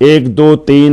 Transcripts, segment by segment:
1 2 3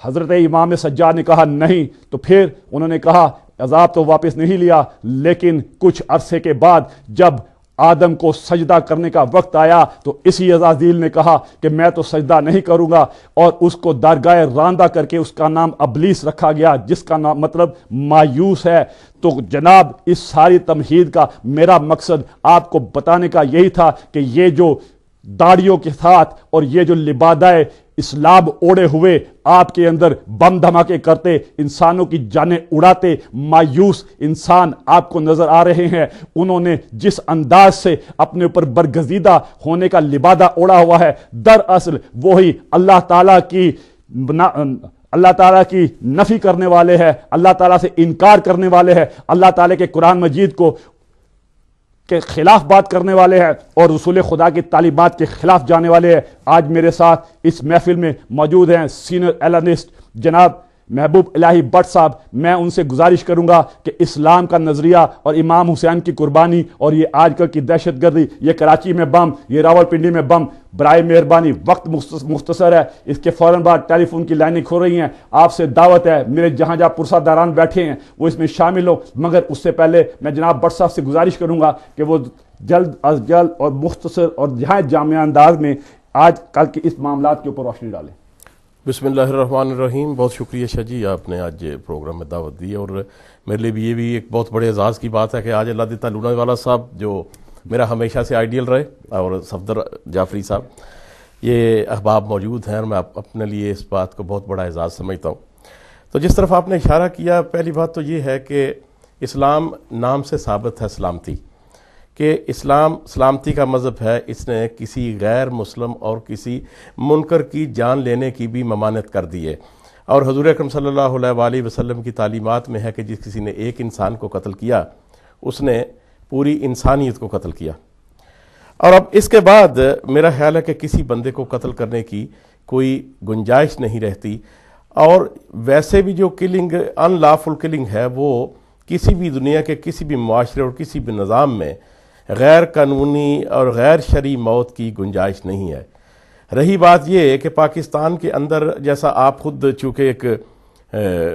حضرت امام سجاد نے کہا نہیں، تو پھر انہوں نے کہا عذاب تو واپس نہیں لیا، لیکن کچھ عرصے کے بعد جب آدم کو سجدہ کرنے کا وقت آیا تو اسی عزازیل نے کہا کہ میں تو سجدہ نہیں کروں گا، اور اس کو درگاہ راندہ کر کے اس کا نام ابلیس رکھا گیا، جس کا نام مطلب مایوس ہے۔ تو جناب اس ساری تمہید کا میرا مقصد آپ کو بتانے کا یہی تھا کہ یہ جو داڑھیوں کے ساتھ اور یہ جو لبادہ اسلام اوڑے ہوئے آپ کے اندر بم دھماکے کرتے، انسانوں کی جانیں اڑاتے مایوس انسان آپ کو نظر آ رہے ہیں، انہوں نے جس انداز سے اپنے اوپر برگزیدہ ہونے کا لبادہ اوڑا ہوا ہے، دراصل وہی اللہ تعالیٰ کی نفی کرنے والے ہیں، اللہ تعالیٰ سے انکار کرنے والے ہیں، اللہ تعالیٰ کے قرآن مجید کے خلاف بات کرنے والے ہیں اور رسول خدا کی تعلیمات کے خلاف جانے والے ہیں۔ آج میرے ساتھ اس محفل میں موجود ہیں سینئر اینالسٹ جناب محبوب الہی بٹ صاحب۔ میں ان سے گزارش کروں گا کہ اسلام کا نظریہ اور امام حسین کی قربانی اور یہ آج کل کی دہشت گردی، یہ کراچی میں بم، یہ راول پنڈی میں بم، برائے مہربانی وقت مختصر ہے، اس کے فوراً بعد ٹیلی فون کی لائنیں کھو رہی ہیں، آپ سے دعوت ہے میرے جہاں پرسہ داران بیٹھے ہیں وہ اس میں شامل ہو، مگر اس سے پہلے میں جناب بٹ صاحب سے گزارش کروں گا کہ وہ جلد از جلد اور مختصر اور نہایت جامع انداز میں آج کل کے اس معاملات کے اوپر روشنی ڈالیں۔ بسم اللہ الرحمن الرحیم۔ بہت شکریہ شاہ جی، آپ نے آج پروگرام میں دعوت دی، اور میرے لیے بھی یہ بھی ایک بہت بڑے اعزاز کی بات ہے کہ آج اللہ دیتا لونا والا صاحب جو میرا ہمیشہ سے آئیڈیل رہے، اور صفدر جعفری صاحب، یہ احباب موجود ہیں، اور میں اپنے لیے اس بات کو بہت بڑا اعزاز سمجھتا ہوں۔ تو جس طرف آپ نے اشارہ کیا، پہلی بات تو یہ ہے کہ اسلام نام سے ثابت ہے سلامتی، کہ اسلام سلامتی کا مذہب ہے، اس نے کسی غیر مسلم اور کسی منکر کی جان لینے کی بھی ممانعت کر دی ہے، اور حضور اکرم صلی اللہ علیہ وآلہ وسلم کی تعلیمات میں ہے کہ جس کسی نے ایک انسان کو قتل کیا اس نے پوری انسانیت کو قتل کیا۔ اور اب اس کے بعد میرا خیال ہے کہ کسی بندے کو قتل کرنے کی کوئی گنجائش نہیں رہتی، اور ویسے بھی جو کلنگ ان لافل کلنگ ہے وہ کسی بھی دنیا کے کسی بھی معاشرے اور کسی بھی نظام میں غیر قانونی اور غیر شرعی موت کی گنجائش نہیں ہے۔ رہی بات یہ کہ پاکستان کے اندر، جیسا آپ خود چونکہ ایک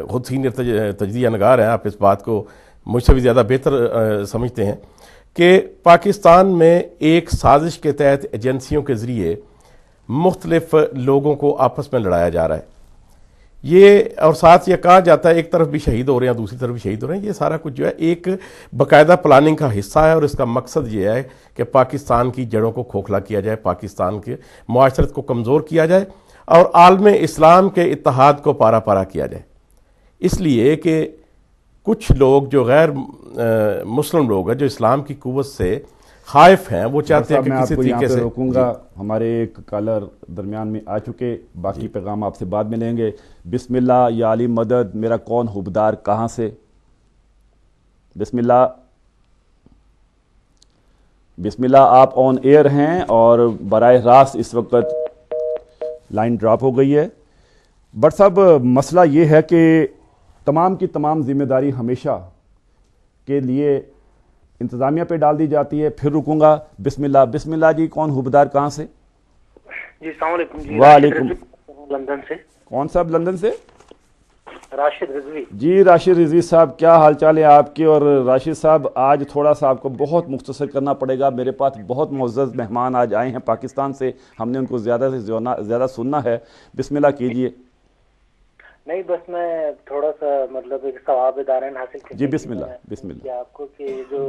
خود سینئر تجزیہ نگار ہیں، آپ اس بات کو مجھ سے بھی زیادہ بہتر سمجھتے ہیں کہ پاکستان میں ایک سازش کے تحت ایجنسیوں کے ذریعے مختلف لوگوں کو آپس میں لڑایا جا رہا ہے، یہ اور ساتھ یہ کہا جاتا ہے ایک طرف بھی شہید ہو رہے ہیں دوسری طرف بھی شہید ہو رہے ہیں۔ یہ سارا کچھ جو ہے ایک باقاعدہ پلاننگ کا حصہ ہے، اور اس کا مقصد یہ ہے کہ پاکستان کی جڑوں کو کھوکھلا کیا جائے، پاکستان کے معاشرت کو کمزور کیا جائے، اور عالم اسلام کے اتحاد کو پارا پارا کیا جائے، اس لیے کہ کچھ لوگ جو غیر مسلم لوگ ہیں، جو اسلام کی قوت سے خائف ہیں، وہ چاہتے ہیں کہ کسی طریقے سے روکوں گا۔ ہمارے ایک کالر درمیان میں آ چکے، باقی پیغام آپ سے بعد میں لیں گے۔ بسم اللہ یا علی مدد، میرا کون حبدار کہاں سے؟ بسم اللہ، بسم اللہ، آپ آن ایئر ہیں اور براہ راست اس وقت لائن ڈراپ ہو گئی ہے۔ بٹ صاحب مسئلہ یہ ہے کہ تمام کی تمام ذمہ داری ہمیشہ کے لیے انتظامیہ پہ ڈال دی جاتی ہے۔ پھر رکوں گا۔ بسم اللہ، بسم اللہ جی، کون حبدار کہاں سے؟ جی السلام علیکم جی۔ وعلیکم۔ لندن سے۔ کون صاحب لندن سے؟ راشد رضوی جی راشد رضوی صاحب، کیا حال چال ہے آپ کے؟ اور راشد صاحب آج تھوڑا سا آپ کو بہت مختصر کرنا پڑے گا، میرے پاس بہت معزز مہمان آج آئے ہیں پاکستان سے، ہم نے ان کو زیادہ سے زیادہ سننا ہے۔ بسم اللہ کیجئے۔ نہیں، بس میں تھوڑا سا مطلب ایک ثواب دارین حاصل کرنے جی بسم اللہ، بسم اللہ۔ آپ کو کہ جو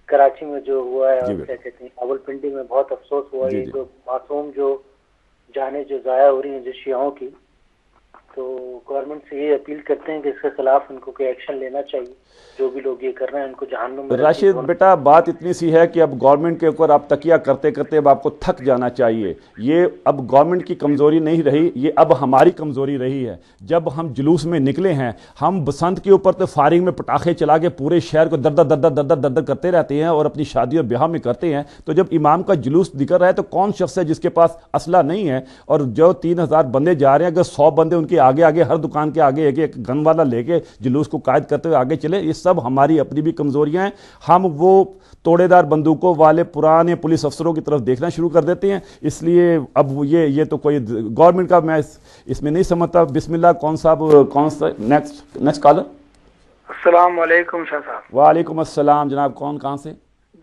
کراچی میں جو ہوا ہے، کیا کہتے ہیں راول پنڈی میں، بہت افسوس ہوا ہے، جو معصوم جو جانیں جو ضائع ہو رہی ہیں جو شیعوں کی، تو گورنمنٹ سے یہ اپیل کرتے ہیں کہ اس کے خلاف ان کو کوئی ایکشن لینا چاہیے، جو بھی لوگ یہ کر رہے ہیں ان کو جہنم میں۔ راشد بیٹا، بات اتنی سی ہے کہ اب گورنمنٹ کے اوپر آپ تکیہ کرتے کرتے اب آپ کو تھک جانا چاہیے۔ یہ اب گورنمنٹ کی کمزوری نہیں رہی، یہ اب ہماری کمزوری رہی ہے۔ جب ہم جلوس میں نکلے ہیں، ہم بسنت کے اوپر تو فائرنگ میں پٹاخے چلا کے پورے شہر کو در در کرتے رہتے ہیں اور اپنی شادی اور بیاہ میں کرتے ہیں، تو جب امام کا جلوس نکل رہا ہے تو کون شخص ہے جس کے پاس اسلحہ نہیں ہے؟ اور جو 3000 بندے جا رہے ہیں، اگر 100 بندے ان کے آگے آگے ہر دکان کے آگے ایک گن والا لے کے جلوس کو قائد کرتے ہوئے آگے چلے. یہ سب ہماری اپنی بھی کمزوریاں ہیں. ہم وہ توڑے دار بندوقوں والے پرانے پولیس افسروں کی طرف دیکھنا شروع کر دیتے ہیں. اس لیے اب یہ تو کوئی گورنمنٹ کا میں اس میں نہیں سمجھتا. بسم اللہ. کون سا نیکسٹ کالر. السلام علیکم شاہ صاحب. وعلیکم السلام جناب. کہاں سے؟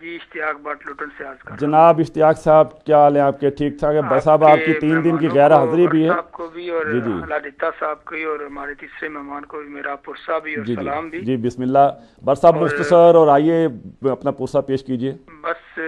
جی اشتیاق بٹ لوٹن سے عرض کر. جناب اشتیاق صاحب کیا حال ہے آپ کے؟ ٹھیک ٹھاک ہے بھائی صاحب. آپ کی 3 دن کی غیر حاضری بھی ہے. آپ کو بھی اور علادتہ صاحب کو اور ہمارے تیسرے مہمان کو بھی میرا پرسہ بھی اور سلام بھی. جی بسم اللہ. بر صاحب مختصر اور آئیے اپنا پرسہ پیش کیجئے. بس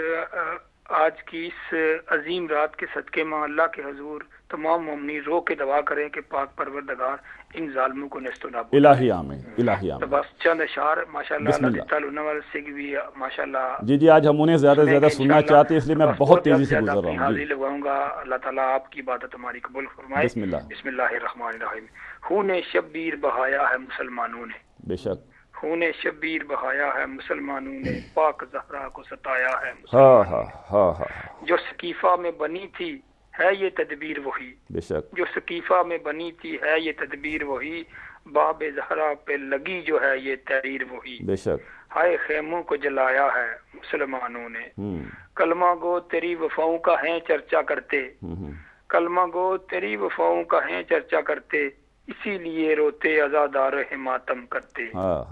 آج کی اس عظیم رات کے صدقے میں اللہ کے حضور تمام مومنین رو کے دعا کریں کہ پاک پروردگار ان ظالموں کو نیست و نابود. الہی آمین. الہی آمین. تو بس چند اشعار ماشاءاللہ اللہ تعالی والے سے بھی ماشاءاللہ. جی آج ہم انہیں زیادہ سے زیادہ سننا چاہتے ہیں اس لیے میں بہت تیزی سے گزر رہا ہوں. حاضری لگواؤں گا. اللہ تعالیٰ آپ کی عبادت ہماری قبول فرمائے. بسم اللہ. بسم اللہ الرحمن الرحیم. خون شبیر بہایا ہے مسلمانوں نے. بے شک. خون شبیر بہایا ہے مسلمانوں نے. پاک زہرا کو ستایا ہے ہاں. جو سقیفہ میں بنی تھی ہے یہ تدبیر وہی. بے شک. جو سقیفہ میں بنی تھی ہے یہ تدبیر وہی. باب زہرا پہ لگی جو ہے یہ تحریر وہی. بے شک. ہائے خیموں کو جلایا ہے مسلمانوں نے. کلمہ گو تیری وفاؤں کا ہیں چرچا کرتے. کلمہ گو تیری وفاؤں کا ہیں چرچا کرتے. اسی لیے روتے عزادار ماتم کرتے. ہاں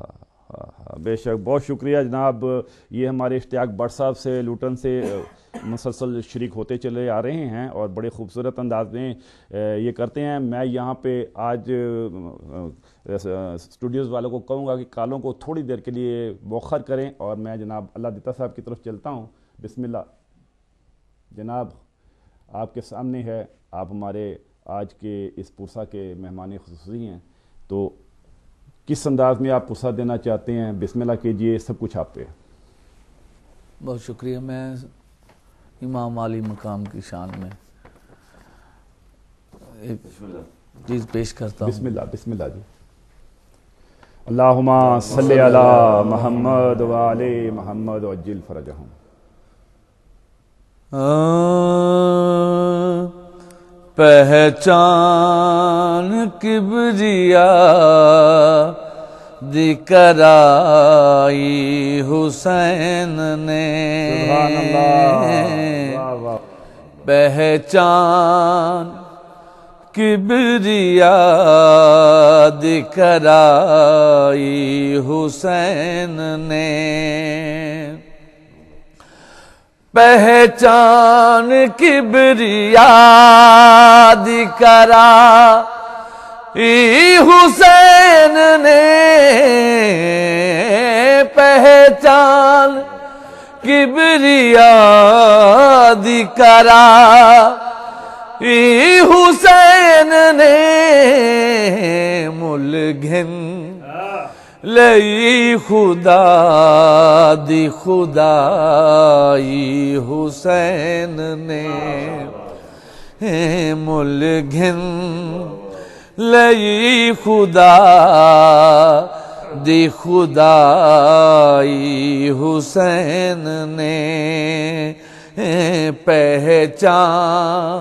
بے شک. بہت شکریہ جناب. یہ ہمارے اشتیاق بٹ صاحب سے لوٹن سے مسلسل شریک ہوتے چلے آ رہے ہیں اور بڑے خوبصورت انداز میں یہ کرتے ہیں. میں یہاں پہ آج اسٹوڈیوز والوں کو کہوں گا کہ کالوں کو تھوڑی دیر کے لیے مؤخر کریں اور میں جناب اللہ دیتا صاحب کی طرف چلتا ہوں. بسم اللہ. جناب آپ کے سامنے ہے. آپ ہمارے آج کے اس پرسہ کے مہمان خصوصی ہیں تو کس انداز میں آپ پرسہ دینا چاہتے ہیں؟ بسم اللہ کیجئے. سب کچھ آپ پہ. بہت شکریہ. میں امام علی مقام کی شان میں ایک چیز پیش کرتا ہوں. بسم اللہ جی. اللہم صلی علی محمد وعلی محمد وعجل فرجہم. پہچان کبریا دکرائی حسین نے. سبحان اللہ. پہچان کبریا دکرائی حسین نے. پہچان کبریا دکرائی حسین نے. پہچان کبریا دکرائی حسین نے. ملگھن لئی خدا دی خدائی حسین نے. ملگھن لئی خدا دی خدائی حسین نے. پہچان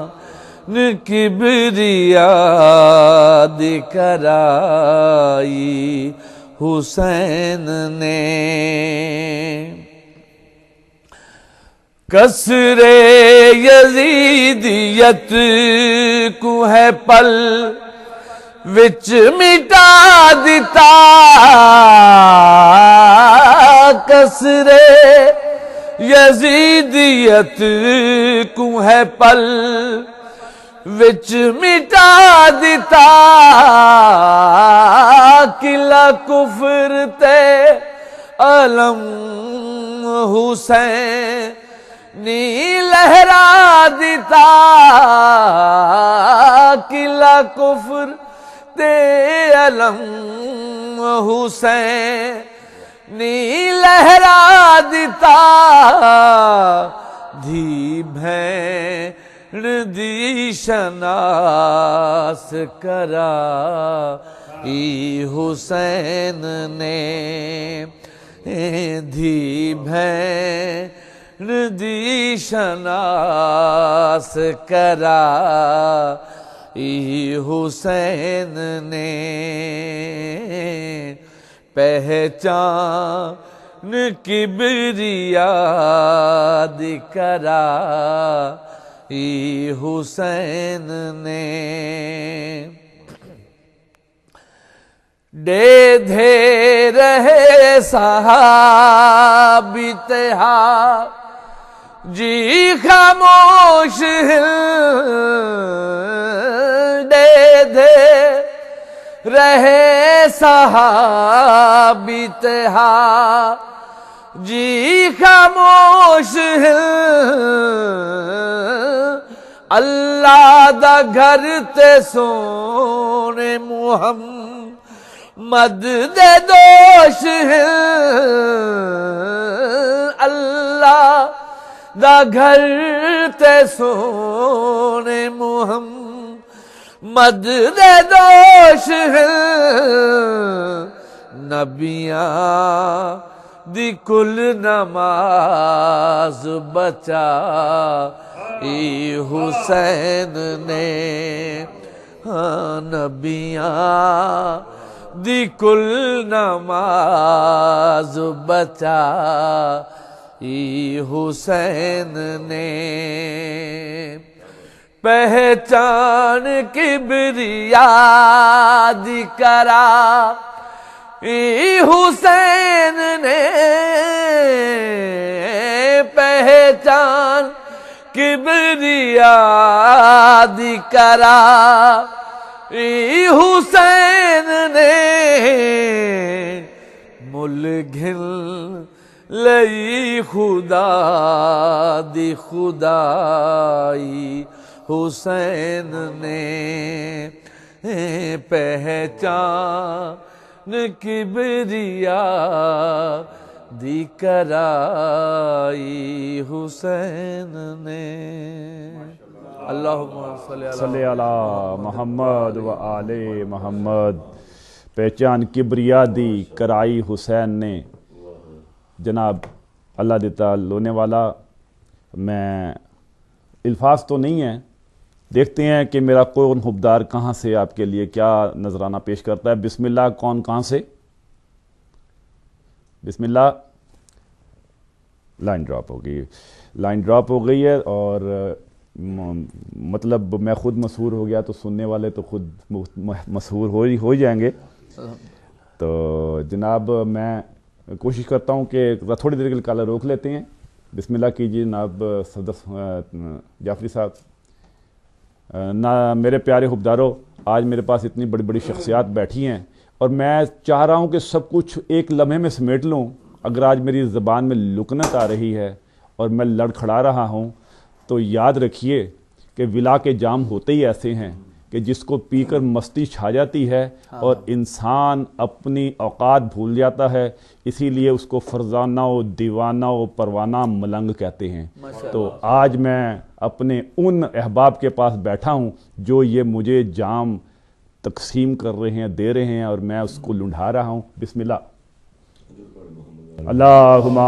کبریا دکرائی حسین نے. کسر یزیدیت کو ہے پل وچ مٹا دیتا. کسر یزیدیت کو ہے پل وچ مٹا دیتا. قلعہ کفر تے علم حسینی لہرا دیتا. قلعہ کفر تے علم حسینی لہرا دیتا. دھی بھین دی شناس کرائی حسین نے. دھی بھین دی شناس کرائی حسین نے پہچان کبریا دکھرا حسین نے دے دھے رہے صحابی تہا جی خاموش دے دھے رہے صحابی تہا جی خاموش اللہ دا گھر تے سونے محمد دے دوش اللہ دا گھر تے سونے محمد دے دوش نبیاں دی کل نماز بچا حسین نے نبیاں دی کل نماز بچا حسین نے پہچان کبریا دی کرا حسین نے پہچان کبریا دی کرا حسین نے مل گھل لئی خدا دی خدائی حسین نے پہچان کبریا دی کرائی حسین نے اللہم صلی علی محمد و آل محمد پہچان کبریا دی کرائی حسین نے جناب اللہ دیتا لونے والا میں الفاظ تو نہیں ہیں دیکھتے ہیں کہ میرا کون حبدار کہاں سے آپ کے لیے کیا نذرانہ پیش کرتا ہے بسم اللہ کون کہاں سے بسم اللہ لائن ڈراپ ہو گئی ہے اور مطلب میں خود مسحور ہو گیا تو سننے والے تو خود مسحور ہو ہی جائیں گے تو جناب میں کوشش کرتا ہوں کہ تھوڑی دیر کے لیے کالا روک لیتے ہیں بسم اللہ کیجیے جناب صدر جعفری صاحب میرے پیارے حبداروں آج میرے پاس اتنی بڑی بڑی شخصیات بیٹھی ہیں اور میں چاہ رہا ہوں کہ سب کچھ ایک لمحے میں سمیٹ لوں اگر آج میری زبان میں لکنت آ رہی ہے اور میں لڑکھڑا رہا ہوں تو یاد رکھیے کہ ولا کے جام ہوتے ہی ایسے ہیں کہ جس کو پی کر مستی چھا جاتی ہے اور انسان اپنی اوقات بھول جاتا ہے اسی لیے اس کو فرزانہ و دیوانہ و پروانہ ملنگ کہتے ہیں تو آج میں اپنے ان احباب کے پاس بیٹھا ہوں جو یہ مجھے جام تقسیم کر رہے ہیں دے رہے ہیں اور میں اس کو لنڈھا رہا ہوں بسم اللہ اللہم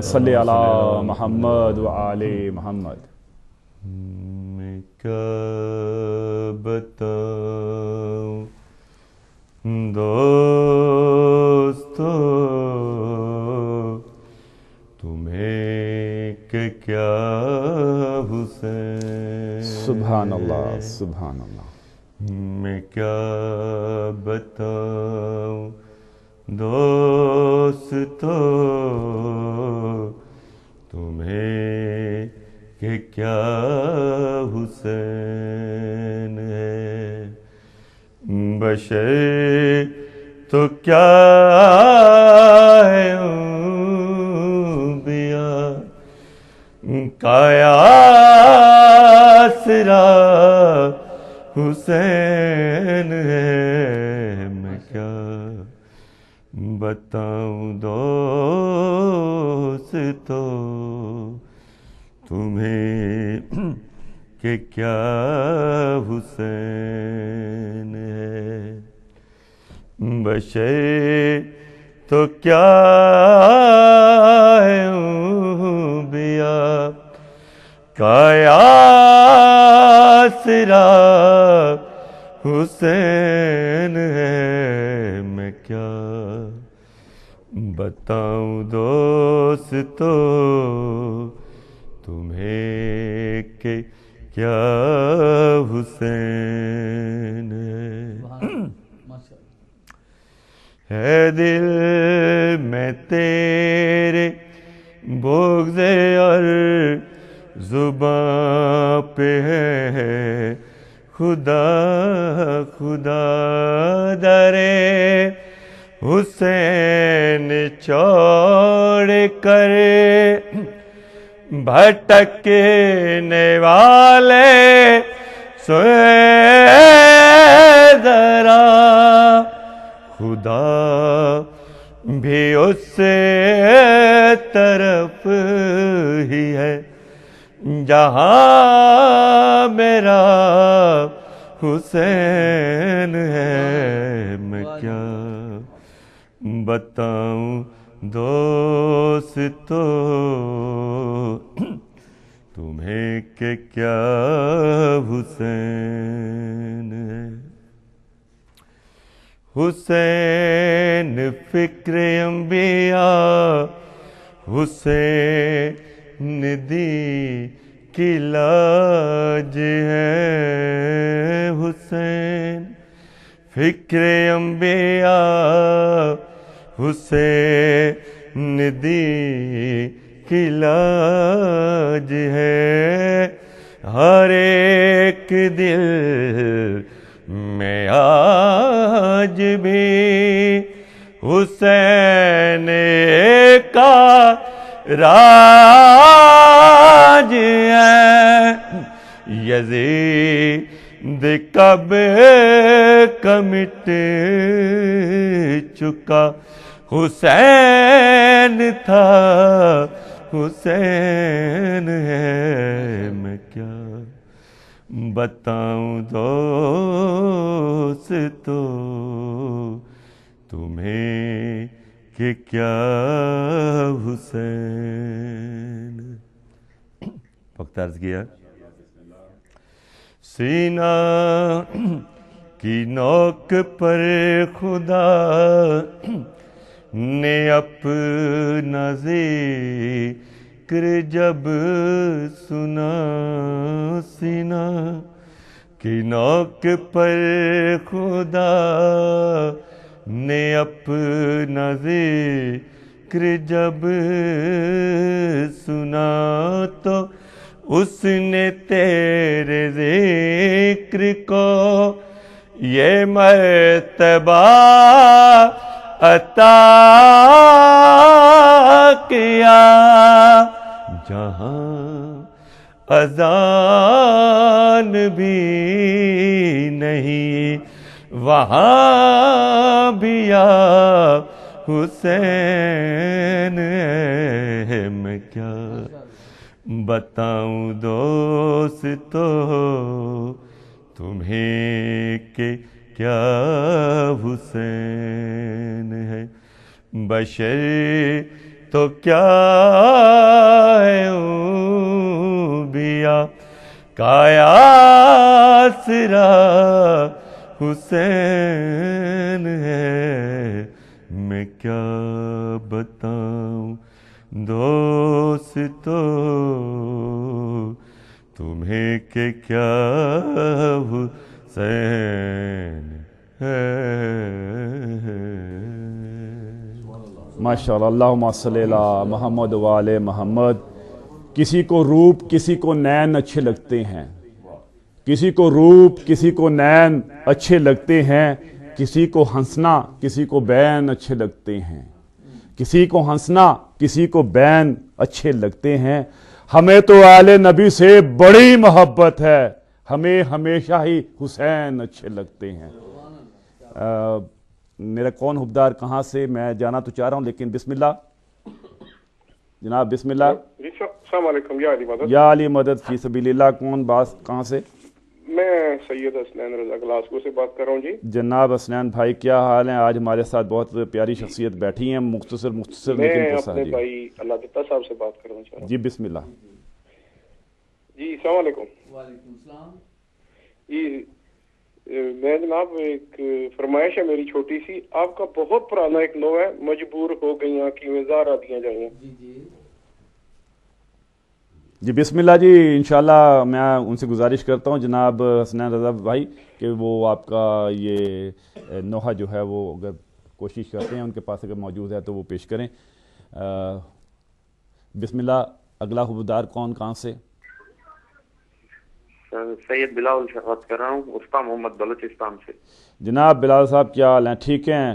صلی علی محمد و آل محمد میں کیا بتاؤں دوستو تمہیں کہ کیا حسین سبحان اللہ سبحان اللہ میں کیا بتاؤں دوستو تمہیں کہ کیا حسین ہے بشر تو کیا ہے انبیاء کا آسرا حسین ہے میں کیا بتاؤں دوستو تمہیں کہ کیا حسین ہے بشر تو کیا ہے انبیاء کا آسرا حسین ہے میں کیا بتاؤں دوستو تمہیں کہ کیا حسین ہے دل میں تیرے بغض اور زباں پہ ہے خدا خدا درے حسین چھوڑ کر بھٹکنے والے سوئے ذرا خدا بھی اس طرف ہی ہے جہاں میرا حسین ہے میں کیا بتاؤں دوستو تمہیں کہ کیا حسین ہے حسین فکر انبیاء حسین دی کی لاج ہے حسین فکر انبیاء حسین دی کی لاج ہے ہر ایک دل میں آج بھی حسین کا راج ہے یزید کب مٹ چکا حسین تھا حسین ہے میں کیا بتاؤں دوستو تمہیں کہ کیا حسین وقت عرض کیا سینہ کی نوک پر خدا نے اپنا ذکر جب سنا سینہ کی نوک پر خدا نے اپنا ذکر جب سنا تو اس نے تیرے ذکر کو یہ مرتبہ عطا کیا جہاں اذان بھی نہیں وہاں بھی یا حسین ہے میں کیا بتاؤں دوستو تمہیں کہ کیا حسین ہے بشر تو کیا ہے انبیاء کا آسرا حسین ہے میں کیا بتاؤں دوستو تمہیں کہ کیا حسین ہے ماشاءاللہ اللہم صلی علی محمد وآل محمد کسی کو روپ کسی کو نین اچھے لگتے ہیں کسی کو روپ کسی کو نین اچھے لگتے ہیں کسی کو ہنسنا کسی کو بین اچھے لگتے ہیں کسی کو ہنسنا کسی کو بین اچھے لگتے ہیں ہمیں تو آل نبی سے بڑی محبت ہے ہمیں ہمیشہ ہی حسین اچھے لگتے ہیں میرا کون حبدار کہاں سے میں جانا تو چاہ رہا ہوں لیکن بسم اللہ جناب بسم اللہ السلام علیکم یا علی مدد فی سبیل اللہ کون بات کہاں سے میں سید حسنین رضا گلاسگو سے بات کر رہا ہوں جی جناب حسنین بھائی کیا حال ہیں آج ہمارے ساتھ بہت پیاری شخصیت بیٹھی ہیں مختصر میں اپنے بھائی اللہ دتا صاحب سے بات کرنا چاہ رہا ہوں جی بسم اللہ جی السلام علیکم وعلیکم السلام جی میں جناب ایک فرمائش ہے میری چھوٹی سی. آپ کا بہت پرانا ایک نو ہے, مجبور ہو گئی آنکھیں زہرا دیاں جائیں. جی بسم اللہ جی. انشاءاللہ میں ان سے گزارش کرتا ہوں جناب حسنین رضا بھائی کہ وہ آپ کا یہ نوحہ جو ہے وہ اگر کوشش کرتے ہیں ان کے پاس اگر موجود ہے تو وہ پیش کریں. بسم اللہ. اگلا خبردار کون کہاں سے؟ سید بلاول بات کر رہا ہوں, استا محمد بلوچستان سے. جناب بلال صاحب کیا حال ہیں؟ ٹھیک ہیں؟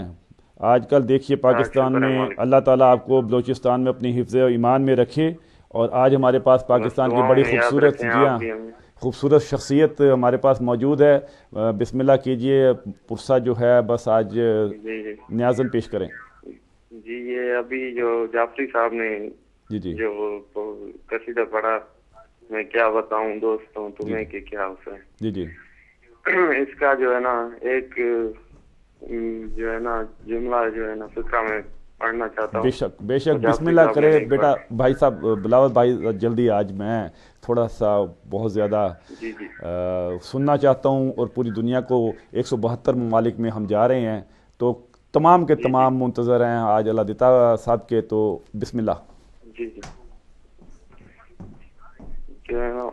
آج کل دیکھیے پاکستان میں اللہ تعالیٰ آپ کو بلوچستان میں اپنی حفظ و ایمان میں رکھے, اور آج ہمارے پاس پاکستان کی بڑی خوبصورت خوبصورت شخصیت ہمارے پاس موجود ہے. بسم اللہ کیجئے, پرسہ جو ہے بس آج نیازن پیش کریں. جی یہ ابھی جو جعفری صاحب نے جی جو قصیدہ پڑھا, میں کیا بتاؤں دوستوں تمہیں کہ کیا اسے. جی اس کا جو ہے نا ایک جو ہے نا جملہ جو ہے نا فقرہ میں پڑھنا چاہتا ہوں. بے شک بسم اللہ کرے بیٹا. بھائی صاحب بلاول بھائی جلدی, آج میں تھوڑا سا بہت زیادہ سننا چاہتا ہوں, اور پوری دنیا کو 172 ممالک میں ہم جا رہے ہیں, تو تمام کے تمام منتظر ہیں آج اللہ دیتا صاحب کے. تو بسم اللہ. جی جو ہے نا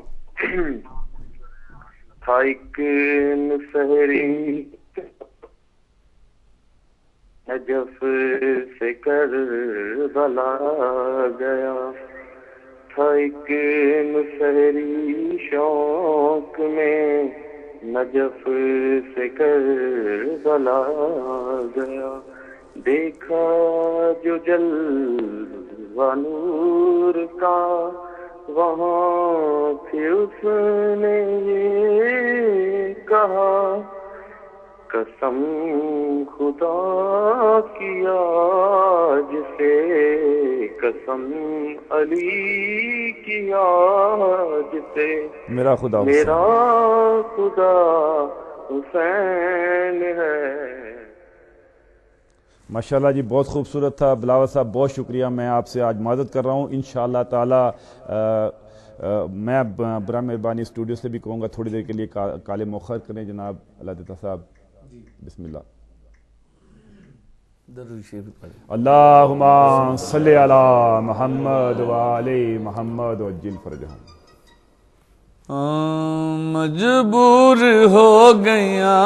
تھا ایک سحری نجف سے کربلا گیا, تھا ایک سحری شوق میں نجف سے کربلا گیا, دیکھا جو جلوہ نور کا وہاں پھر اس نے یہ کہا, قسم خدا کی آج سے, قسم علی کی آج سے, میرا خدا حسین ہے. ماشاءاللہ جی بہت خوبصورت تھا. بلاول صاحب بہت شکریہ. میں آپ سے آج معذرت کر رہا ہوں. انشاءاللہ تعالی میں برائے مہربانی اسٹوڈیو سے بھی کہوں گا تھوڑی دیر کے لیے کالے مؤخر کریں جناب اللہ دیتا صاحب. بسم اللہ. اللہم صلی علی محمد وعلی محمد وعجل فرجہم. مجبور ہو گیا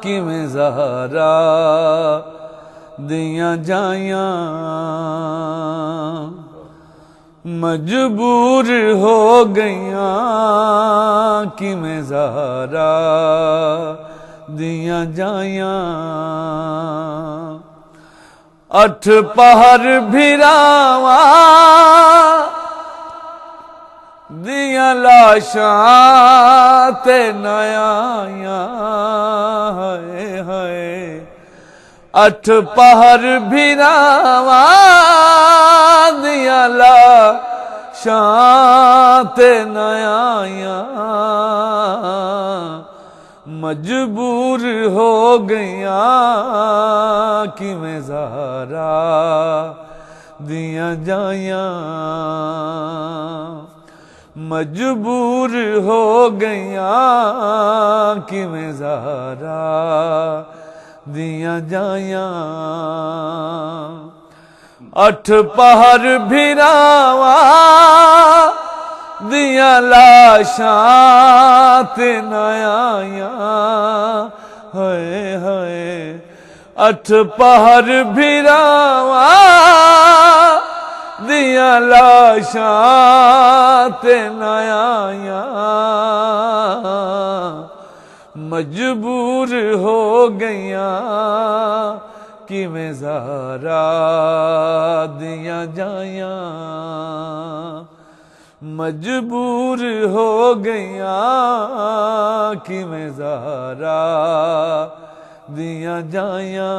کہ میں زہرا دیاں جائیاں, مجبور ہو گیا کہ میں زہرا دیاں جائیاں, 8 پہر بھراواں دیاں لاشاں تے نہ آیاں, ہائے ہائے 8 پہر بھراواں دیاں لاشاں تے نہ آیاں, مجبور ہو گیا کہ میں زہرا دیاں جائیاں, مجبور ہو گیا کہ میں زہرا دیاں جائیاں, 8 پہر بھراواں دیاں لاشاں تے نہ آیاں, ہائے ہائے 8 پہر بھراواں دیاں لاشاں تے نہ آیاں, مجبور ہو گیا کہ میں زہرا دیاں جائیاں, مجبور ہو گیا کہ میں زہرا دیاں جائیاں.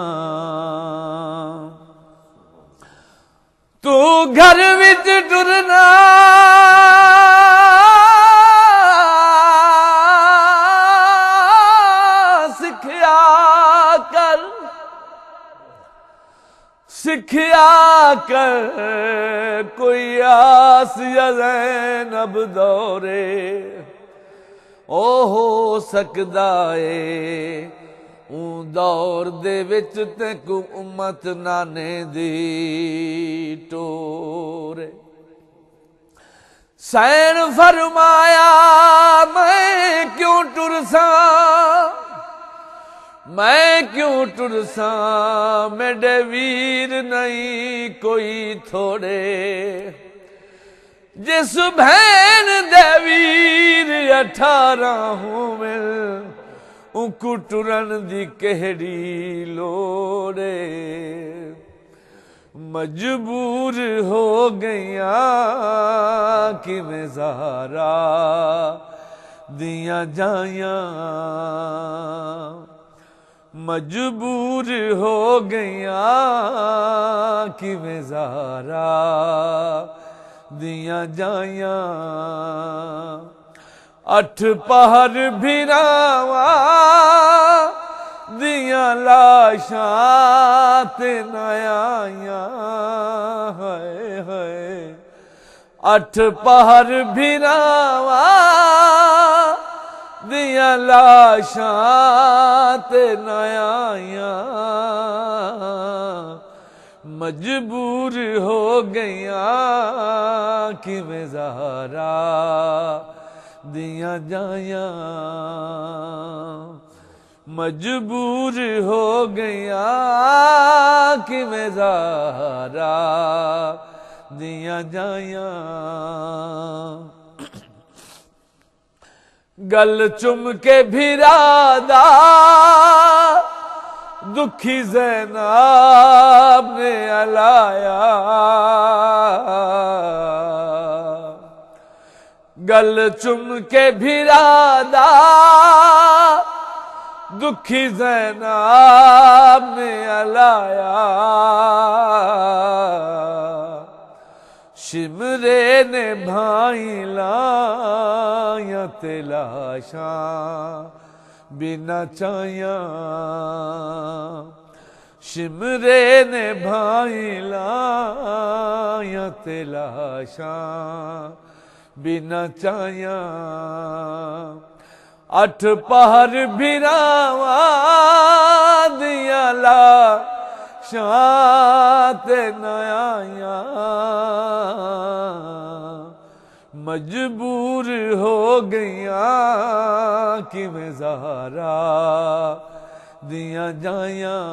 تو گھر وچ ٹرنا سکھیا کر کوئی آس یا زینب دورے, او ہو سکدا اے اون دور دے وچ تے کو امت نانے دی ٹورے سین فرمایا میں کیوں ٹرساں میں کیوں ٹرساں میرے ویر نہیں کوئی تھوڑے جس بہن دے ویر 18 ہوں میں ان کو ٹرن دی کہڑی لوڑے مجبور ہو گئیاں کہ میں زہرا دیاں جائیاں مجبور ہو گئیاں کہ میں زہرا دیاں جائیاں 8 پہر بھراواں دیاں لاشاں تے نہ آیاں ہائے ہائے 8 پہر بھراواں دیاں لاشاں تے نہ آیاں مجبور ہو گئیاں کہ میں زہرا دیاں جائیاں مجبور ہو گئیاں کہ میں زہرا دیاں جائیاں گل چم کے بھرا دا دکھی زینب نے علایا گل چم کے بھرا دا دکھی زینب نے علایا شمرے نے بھائی لائیاں تے لاشاں بنا چائیاں شمرے نے بھائی لائیاں تے لاشاں بنا چائیاں 8 پہر بھراواں دیاں لاشاں تے نہ آیاں مجبور ہو گئیاں کہ میں زہرا دیاں جائیاں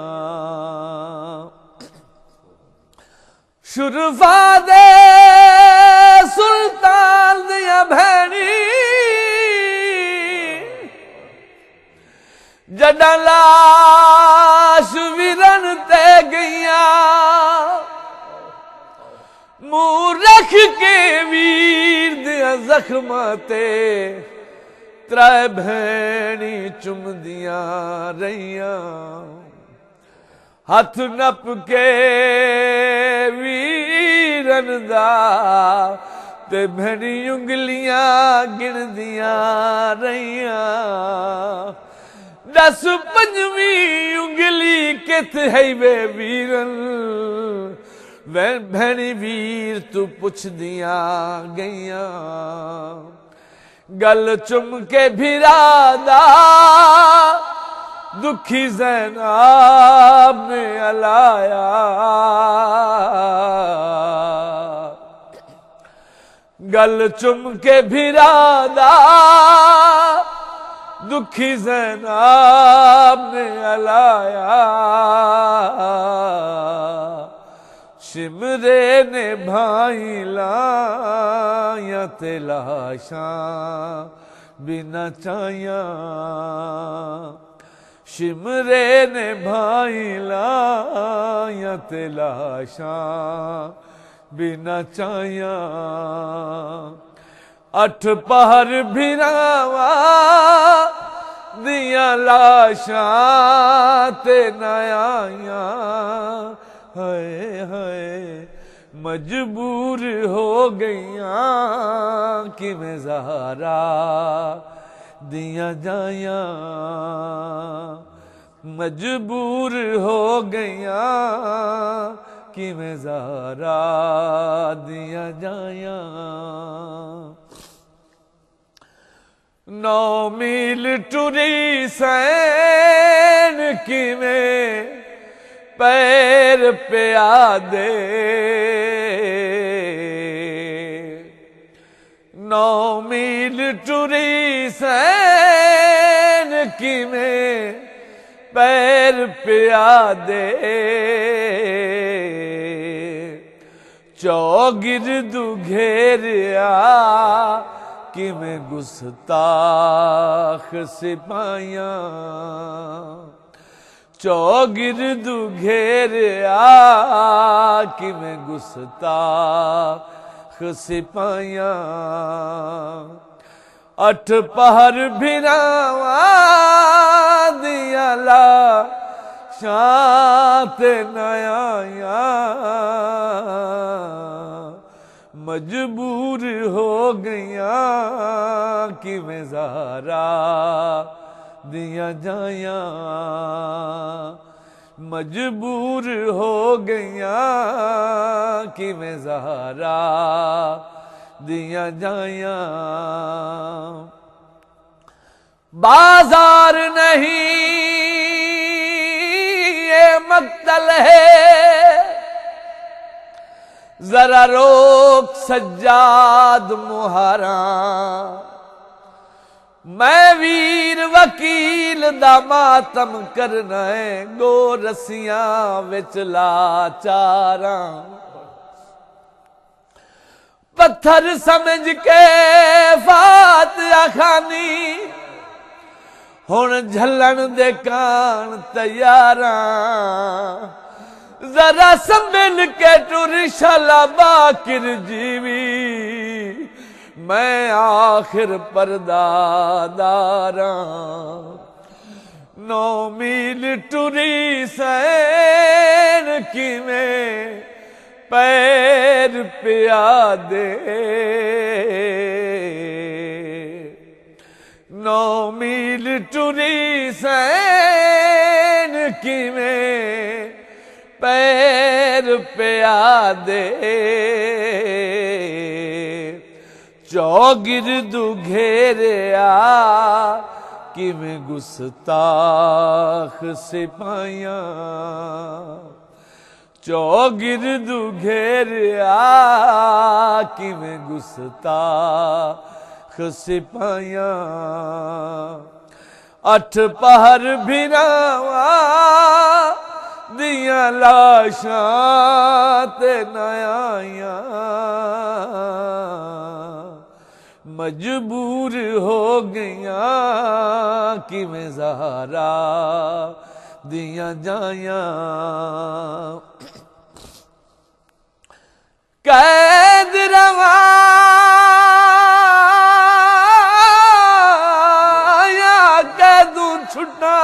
شرفا دے سلطان دیاں بھینی جڈاں لاش ویرن تے گئیاں منہ رکھ کے ویر دیاں زخماں تے 3 بھینی چم دیاں رہیاں ہاتھ نپ کے ویرن دا تے بھینی انگلیاں گن دیاں رہیاں 10 5ویں انگلی کت ہے وے ویرن بھینی ویر تو پوچھ دیاں گئیاں گل چم کے بھرا دا دکھی زینب نے علایا گل چم کے بھرا دا دکھی زینب نے علایا شمرے نے بھائی لائیاں تے لاشاں بنا چائیاں شمرے نے بھائی لائیاں تے لاشاں بنا چائیاں 8 پہر بھراواں دیاں لاشاں تے نہ آیاں ہائے ہائے مجبور ہو گئیاں کہ میں زہرا دیاں جائیاں مجبور ہو گئیاں کہ میں زہرا دیاں جائیاں 9 میل ٹری سین کیویں پیر پیادے 9 میل ٹری سین کیویں پیر پیادے چوگرد گھیریا کیویں گستاخ سپاہیاں چوگرد گھیریا کیویں گستاخ سپاہیاں 8 پہر بھراواں دیاں لاشاں تے نہ آیاں مجبور ہو گئیاں کیویں زہرا دیاں جائیاں مجبور ہو گئیاں کیویں زہرا دیاں جائیاں بازار نہیں یہ مقتل ہے ذرا روک سجاد مہاراں میں ویر وکیل دا ماتم کرنا ہے گو رسیاں وچ لاچاراں پتھر سمجھ کے فاتحہ خوانی ہن جھلن دے کان تیاراں ذرا سنبھل کے ٹر شالا باکر جیوی میں آخر پرداداراں 9 میل ٹری سین کیویں پیر پیادے 9 میل ٹری سین کیویں پیر پیادے چوگرد گھیریا کیویں گستاخ سپاہیاں چوگرد گھیریا کیویں گستاخ سپاہیاں 8 پہر بھراواں دیاں لاشاں تے نہ آیاں مجبور ہو گئیاں کیویں زہرا دیاں جائیاں قید رواں یا قیدوں چھٹا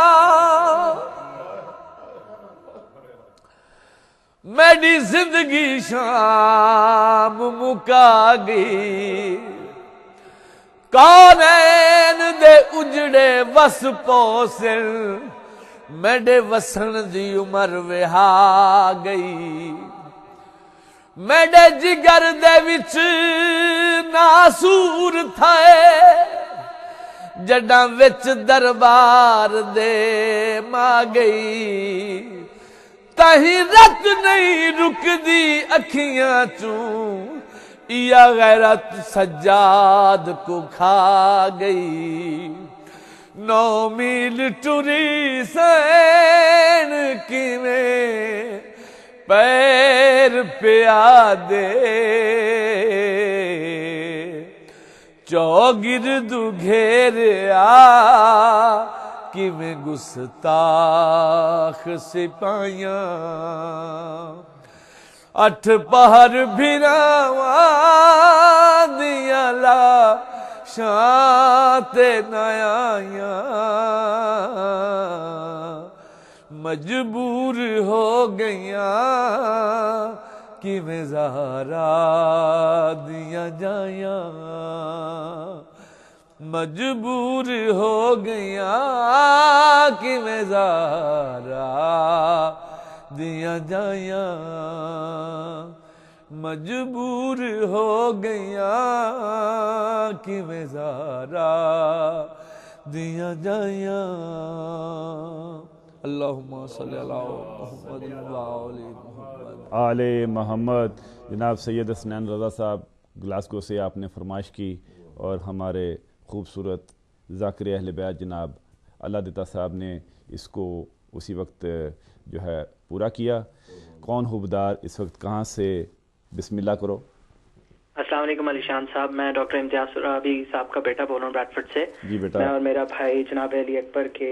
میری زندگی شام مکا گئی کونین دے اجڑے وس پوسن میرے وسن دی عمر وہا گئی میرے جگر دے وچ ناسور تھائے جڈاں وچ دربار دے ماں گئی تہیں رت نہیں رک دی اکھیاں چوں یا غیرت سجاد کو کھا گئی 9 میل ٹری سین کیویں پیر پیادے چوگرد گھیریا کیویں گستاخ سپاہیاں 8 پہر بھراواں دیاں لاشاں تے نہ آیاں مجبور ہو گئیاں کیویں زہرا دیاں جائیاں مجبور ہو گئیاں کیویں زہرا دیاں جائیاں مجبور ہو گیا کیویں زارا دیا جائیاں اللہم صلی علی محمد وآل محمد آل محمد. جناب سید حسنین رضا صاحب گلاسگو سے آپ نے فرمائش کی اور ہمارے خوبصورت ذاکر اہل بیت جناب اللہ دیتا صاحب نے اس کو اسی وقت جو ہے پورا کیا. کون حبدار اس وقت کہاں سے؟ بسم اللہ کرو. السلام علیکم علی شان صاحب، میں ڈاکٹر امتیاز رابی صاحب کا بیٹا بول رہا ہوں بریڈفورڈ سے. جی بیٹا. میں اور میرا بھائی جناب علی اکبر کے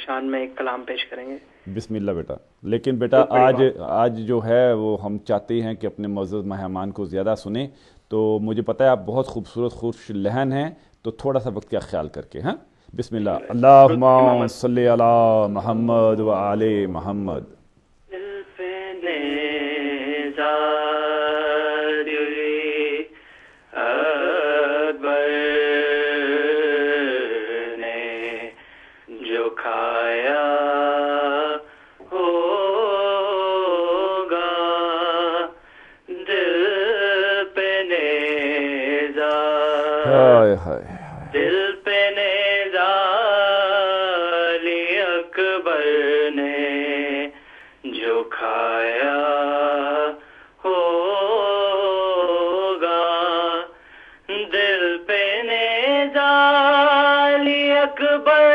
شان میں ایک کلام پیش کریں گے. بسم اللہ بیٹا. لیکن بیٹا آج جو ہے وہ ہم چاہتے ہیں کہ اپنے معزز مہمان کو زیادہ سنیں، تو مجھے پتہ ہے آپ بہت خوبصورت خوش لہن ہیں، تو تھوڑا سا وقت کا خیال کر کے. ہاں بسم اللہ. اللہم صلی علی محمد و آل محمد. دل پہ نیزا علی اکبر نے جو کھایا ہوگا، دل پہ نیزا علی اکبر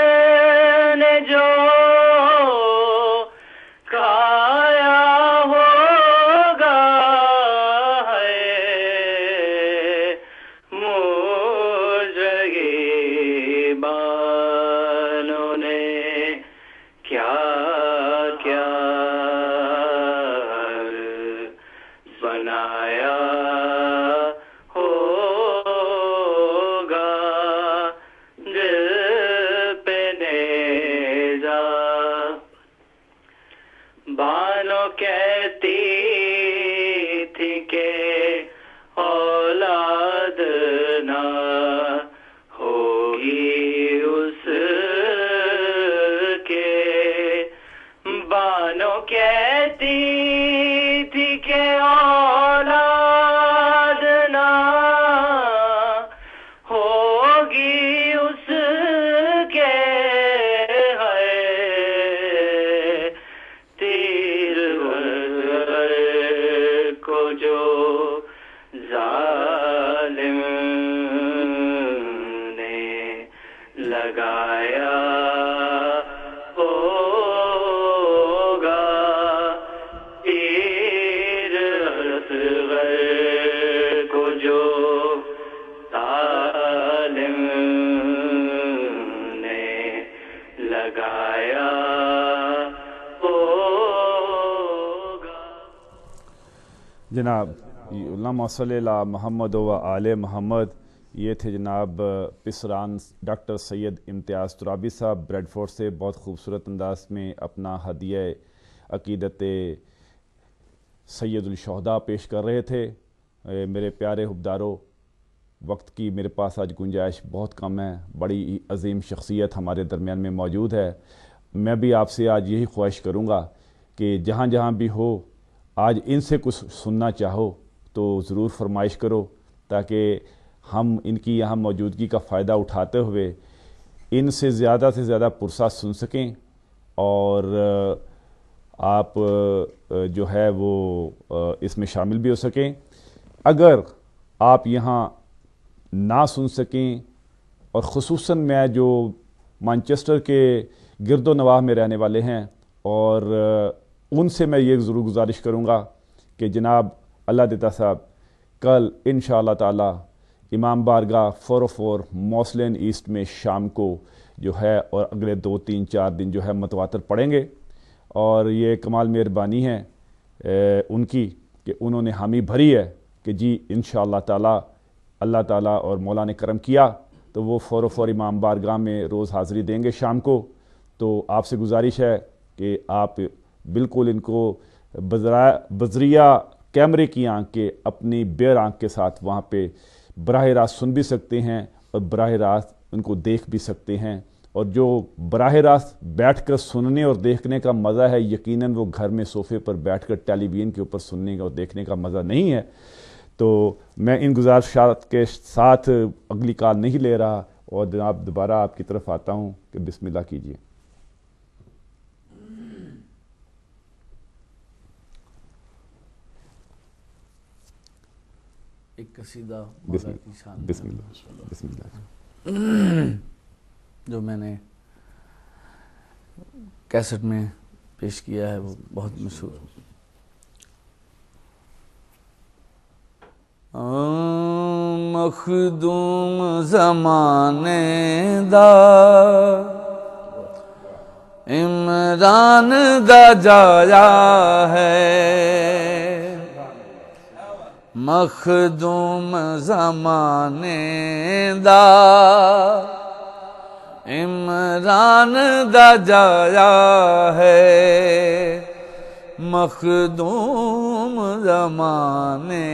نے جو کھایا ہوگا، بانوں نے کیا کیا بنایا ہوگا، دل پہ نیزا. بانو کہتی تھی کہ اولاد نہ کہتی تھی کہ اولاد نہ ہوگی اس کے، ہے تیر کو جو ظالم نے لگایا جناب. اللہم صلی علی محمد و آل محمد. یہ تھے جناب پسران ڈاکٹر سید امتیاز ترابی صاحب بریڈفورڈ سے. بہت خوبصورت انداز میں اپنا ہدیہ عقیدت سید الشہداء پیش کر رہے تھے. میرے پیارے حبداروں، وقت کی میرے پاس آج گنجائش بہت کم ہے. بڑی عظیم شخصیت ہمارے درمیان میں موجود ہے. میں بھی آپ سے آج یہی خواہش کروں گا کہ جہاں جہاں بھی ہو آج ان سے کچھ سننا چاہو تو ضرور فرمائش کرو، تاکہ ہم ان کی یہاں موجودگی کا فائدہ اٹھاتے ہوئے ان سے زیادہ پرسہ سن سکیں، اور آپ جو ہے وہ اس میں شامل بھی ہو سکیں. اگر آپ یہاں نہ سن سکیں، اور خصوصاً میں جو مانچسٹر کے گرد و نواح میں رہنے والے ہیں، اور ان سے میں یہ ضرور گزارش کروں گا کہ جناب اللہ دیتا صاحب کل انشاءاللہ تعالی امام بارگاہ 404 موسلین ایسٹ میں شام کو جو ہے، اور اگلے 2 3 4 دن جو ہے متواتر پڑھیں گے. اور یہ کمال مہربانی ہے ان کی کہ انہوں نے حامی بھری ہے کہ جی انشاءاللہ تعالی اللہ تعالیٰ اور مولا نے کرم کیا تو وہ 404 امام بارگاہ میں روز حاضری دیں گے شام کو. تو آپ سے گزارش ہے کہ آپ بالکل ان کو بذریعہ کیمرے کی آنکھ کے، اپنی بیر آنکھ کے ساتھ وہاں پہ براہ راست سن بھی سکتے ہیں، اور براہ راست ان کو دیکھ بھی سکتے ہیں. اور جو براہ راست بیٹھ کر سننے اور دیکھنے کا مزہ ہے یقیناً وہ گھر میں صوفے پر بیٹھ کر ٹیلی ویژن کے اوپر سننے کا اور دیکھنے کا مزہ نہیں ہے. تو میں ان گزارشات کے ساتھ اگلی کال نہیں لے رہا اور جناب دوبارہ آپ کی طرف آتا ہوں کہ بسم اللہ کیجیے. ایک قصیدہ بسم اللہ جو میں نے کیسٹ میں پیش کیا ہے وہ بہت مشہور. مخدوم زمانے دا عمران دا جایا ہے، مخدوم زمانے دا عمران دا جایا ہے، مخدوم زمانے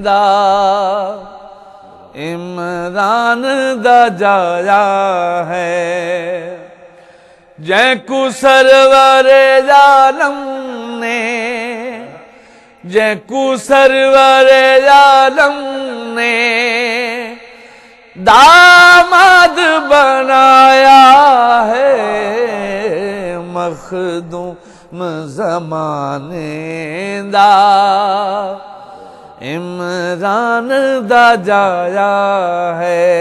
دا عمران دا جایا ہے، جے کو سرور عالم نے، جے کو سرور عالم نے داماد بنایا ہے، مخدوم زمانے دا عمران دا جایا ہے،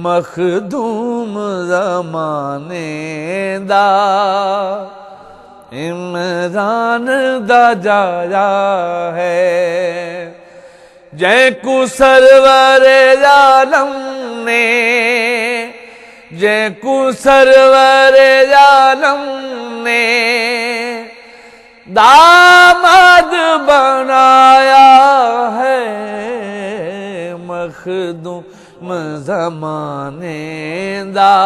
مخدوم زمانے دا عمران دا جایا ہے، جے کو سرور عالم نے، جے کو سرور عالم نے داماد بنایا ہے، مخدوم زمانے دا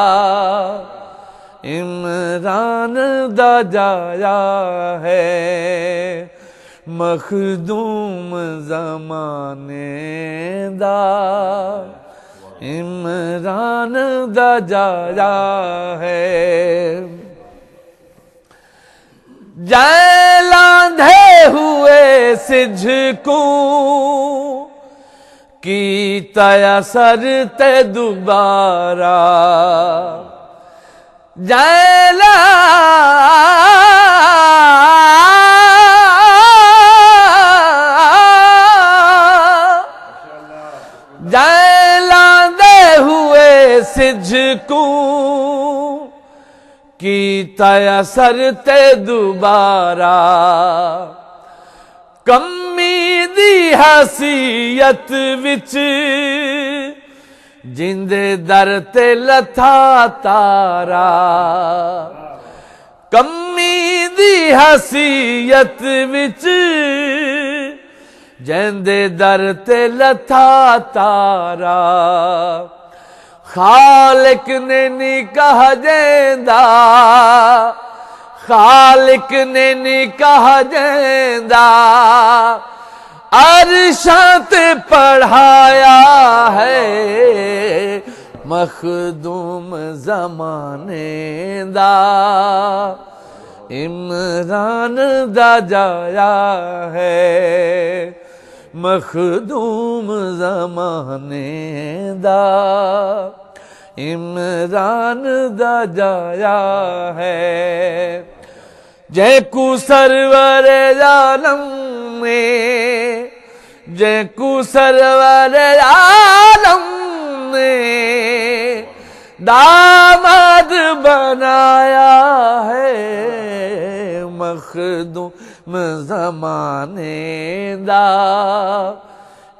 عمران دا جایا ہے، مخدوم زمانے دا عمران دا جایا ہے، جائے لاندھے ہوئے سجھ کو کی تیسر تے دوبارہ، جائے لاندے ہوئے سجھ کو کی تیسر تے دوبارہ، کمی دی حیثیت وچ جندے در تے لتھا تارا، کمی دی حیثیت وچ جندے در تے لتھا تارا، خالق نے نکاح جیندا، خالق نے نکاح جیندا عرشاں تے پڑھایا ہے، مخدوم زمانے دا عمران دا جایا ہے، مخدوم زمانے دا عمران دا جایا ہے، جے کو سرور عالم نے، جے کو سرور عالم نے داماد بنایا ہے، مخدوم زمانے دا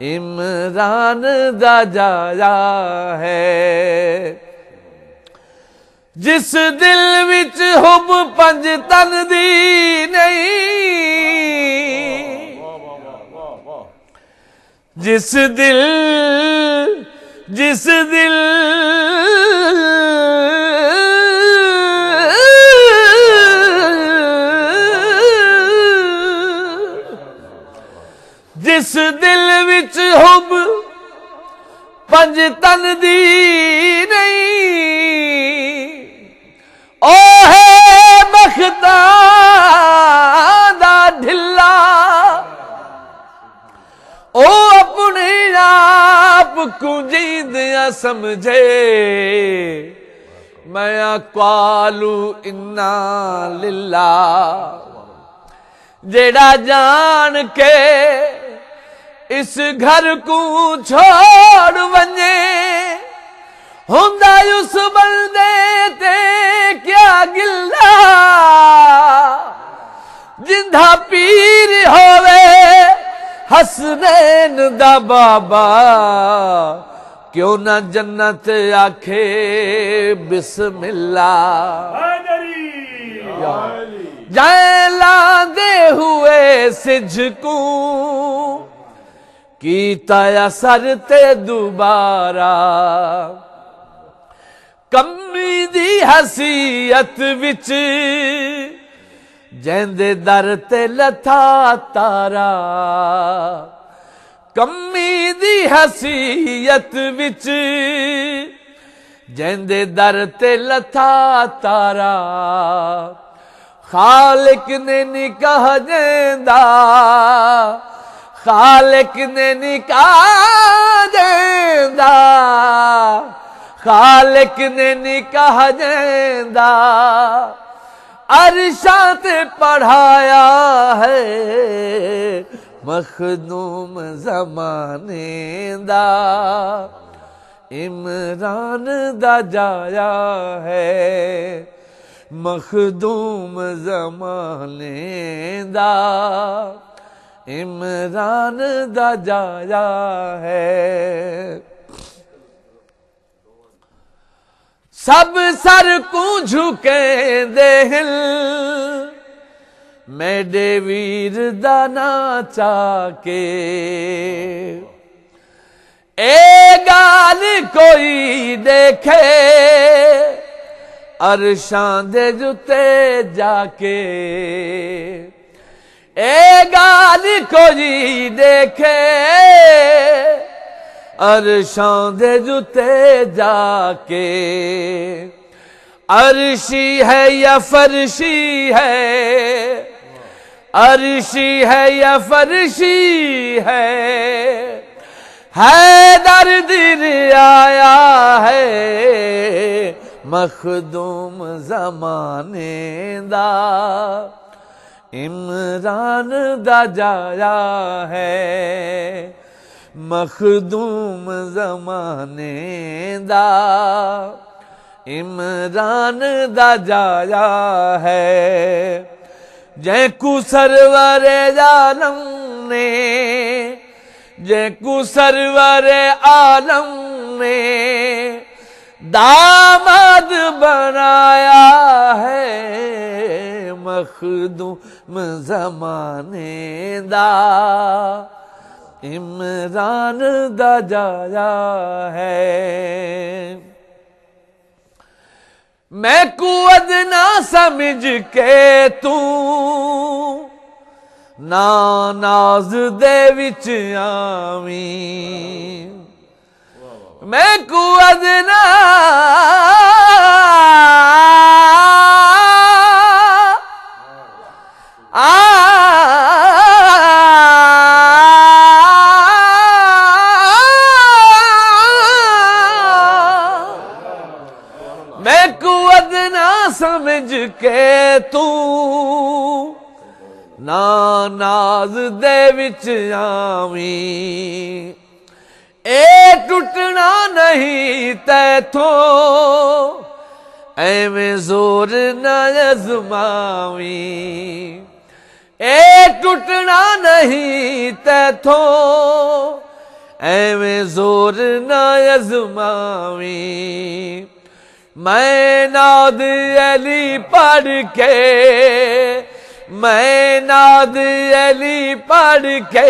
عمران دا جایا ہے، جس دل وچ حب پنج تن دی نہیں، جس دل جس دل وچ حب پنج تن دی نہیں، او ہے بختاں دا ڈھلا او اپنے آپ کو جیندیاں سمجھے میں اقوالو انا للہ جیڑا جان کے اس گھر کو چھوڑ ونجے ہوندا اس بندے تے کیا گلا جندھا پیر ہووے حسنین دا بابا کیوں نہ جنت آکھے بسم اللہ جائیں لاندے ہوئے سجھ کو کیتا اثر تے دوبارہ کمی دی حیثیت وچ جیندے در تے لتھا تارا کمی دی حیثیت وچ جیندے در تے لتھا تارا خالق نے نکاح جیندا خالق نے نکاح جیندا خالق نے نکاح جیندا عرشاں تے پڑھایا ہے مخدوم زمانے دا عمران دا جایا ہے مخدوم زمانے دا عمران دا جایا ہے سب سر کو جھکیں دے ہل میڈے ویر دانا چاکے اے گال کوئی دیکھے عرشاں دے جتے جا کے اے گال کوئی دیکھے عرشاں دے جتے جا کے عرشی ہے یا فرشی ہے عرشی ہے یا فرشی ہے درد آیا ہے مخدوم زمانے دا عمران دا جایا ہے مخدوم زمانے دا عمران دا جایا ہے جے کو سرور عالم نے جے کو سرور عالم نے داماد بنایا ہے مخدوم زمانے دا عمران دا جایا ہے میں کو ادنا سمجھ کے تو ناز دے وچ آویں میں کو ادنا میں کو ادنا سمجھ کے تو ناز دے وچ آویں اے ٹوٹنا نہیں تیتھوں ایویں زور نہ آزماویں اے ٹوٹنا نہیں تیتھوں ایویں زور نہ آزماویں میں ناد علی پڑھ کے میں ناد علی پڑھ کے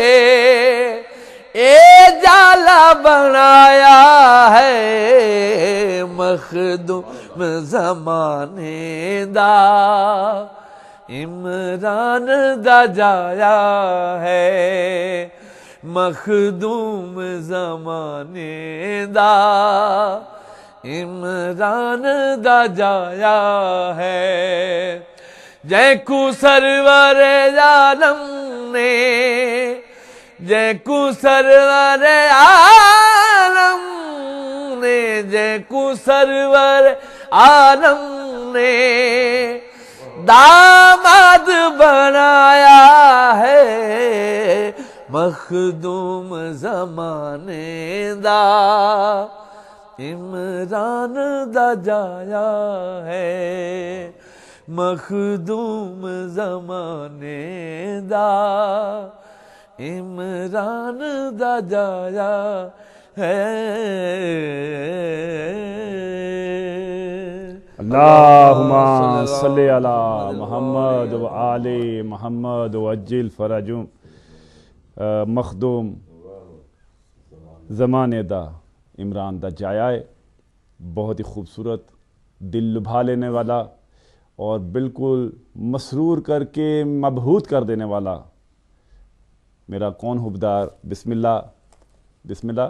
اے جالا بنایا ہے مخدوم زمانے دا عمران دا جایا ہے مخدوم زمانے دا عمران دا جایا ہے جے کو سرور عالم نے جے کو سرور عالم نے جے کو سرور عالم نے داماد بنایا ہے مخدوم زمانے دا عمران دا جایا ہے مخدوم زمانے دا عمران دا جایا ہے اللہم صلی علی محمد و آل محمد وعجل فرجہم مخدوم زمانے دا عمران دا جایا ہے. بہت ہی خوبصورت دل لبھا لینے والا اور بالکل مسرور کر کے مبہوت کر دینے والا میرا کون حبدار. بسم اللہ بسم اللہ.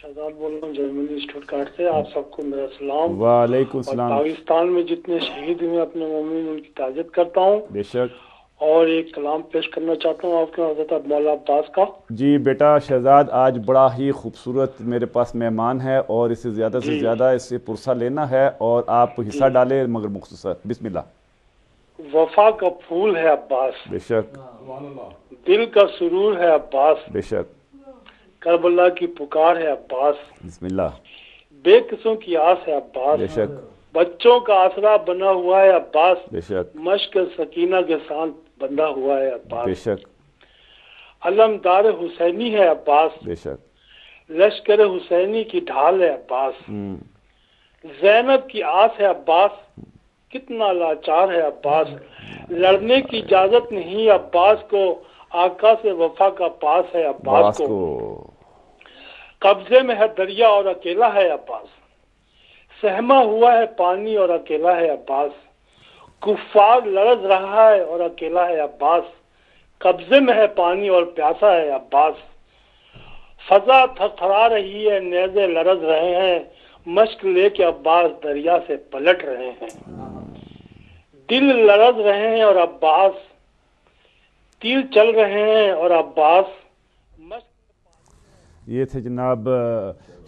شہزاد بول رہا ہوں جرمنی اسٹوٹگارٹ سے. آپ سب کو میرا سلام. وعلیکم السلام. پاکستان میں جتنے شہید ہوئے اپنے مومنین ان کی تعزیت کرتا ہوں. بے شک. اور ایک کلام پیش کرنا چاہتا ہوں آپ کے حضرت مولا عباس کا. جی بیٹا شہزاد آج بڑا ہی خوبصورت میرے پاس مہمان ہے اور اسے زیادہ سے زیادہ اس سے پرسہ لینا ہے اور آپ حصہ ڈالیں مگر مختصر. بسم اللہ. وفا کا پھول ہے عباس. بے شک. دل کا سرور ہے عباس. بے شک. کربلا کی پکار ہے عباس. بسم اللہ. بے قصوں کی آس ہے عباس. بے شک. بچوں کا آسرا بنا ہوا ہے عباس. بے شک. مشق سکینہ کے ساتھ بندھا ہوا ہے عباس. بے شک. علمدار حسینی ہے عباس. بے شک. لشکر حسینی کی ڈھال ہے عباس. زینب کی آس ہے عباس. کتنا لاچار ہے عباس. لڑنے کی اجازت نہیں عباس کو. آقا سے وفا کا پاس ہے عباس کو. قبضے میں ہے دریا اور اکیلا ہے عباس. سہما ہوا ہے پانی اور اکیلا ہے عباس. کفار لرز رہا ہے اور اکیلا ہے عباس. قبضے میں ہے پانی اور پیاسا ہے عباس. فضا تھرتھرا رہی ہے نیزے لرز رہے ہیں. مشق لے کے عباس دریا سے پلٹ رہے ہیں. دل لرز رہے ہیں اور عباس تیر چل رہے ہیں اور عباس. یہ تھے جناب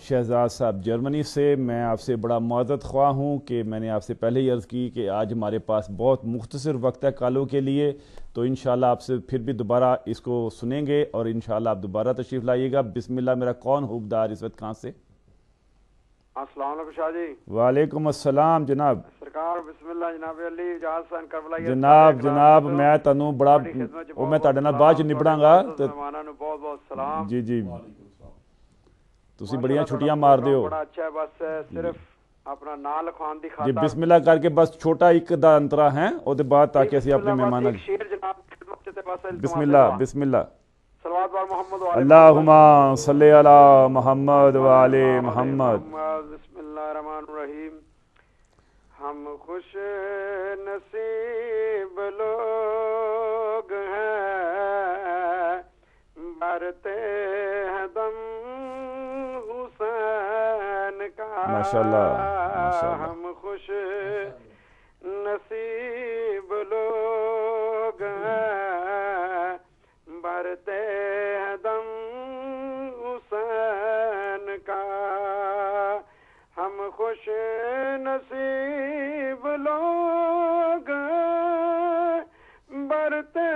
شہزاد صاحب جرمنی سے. میں آپ سے بڑا معذرت خواہ ہوں کہ میں نے آپ سے پہلے ہی عرض کی کہ آج ہمارے پاس بہت مختصر وقت ہے کالوں کے لیے تو انشاءاللہ آپ سے پھر بھی دوبارہ اس کو سنیں گے اور انشاءاللہ آپ دوبارہ تشریف لائیے گا. بسم اللہ. میرا کون حبدار اس وقت کہاں سے؟ السلام علیکم شاہ جی. وعلیکم السلام جناب. سرکار بسم اللہ. جناب علی جہاز سن کربلا. جناب میں تنوں بڑا میں تہاڈے نال بعد چ نبڑاں گا. مہماناں نوں بہت بہت سلام. جی جی تسی بڑیاں چھٹیاں مار دیو. بڑا اچھا ہے. بس صرف اپنا نام لکھوان دی خاطر جی بسم اللہ کر کے بس چھوٹا ایک دا انترا ہیں او دے بعد تاکہ اسی اپنے مہماناں. بسم اللہ. بسم اللہ. اللہم صلی علی محمد و آل محمد. بسم اللہ الرحمن الرحیم. ہم خوش نصیب لوگ ہیں بھرتے ہیں دم حسین کا. ماشاءاللہ. ہم خوش نصیب لوگ ہیں بھرتے ہیں دم حسین کا. ہم خوش نصیب لوگ بھرتے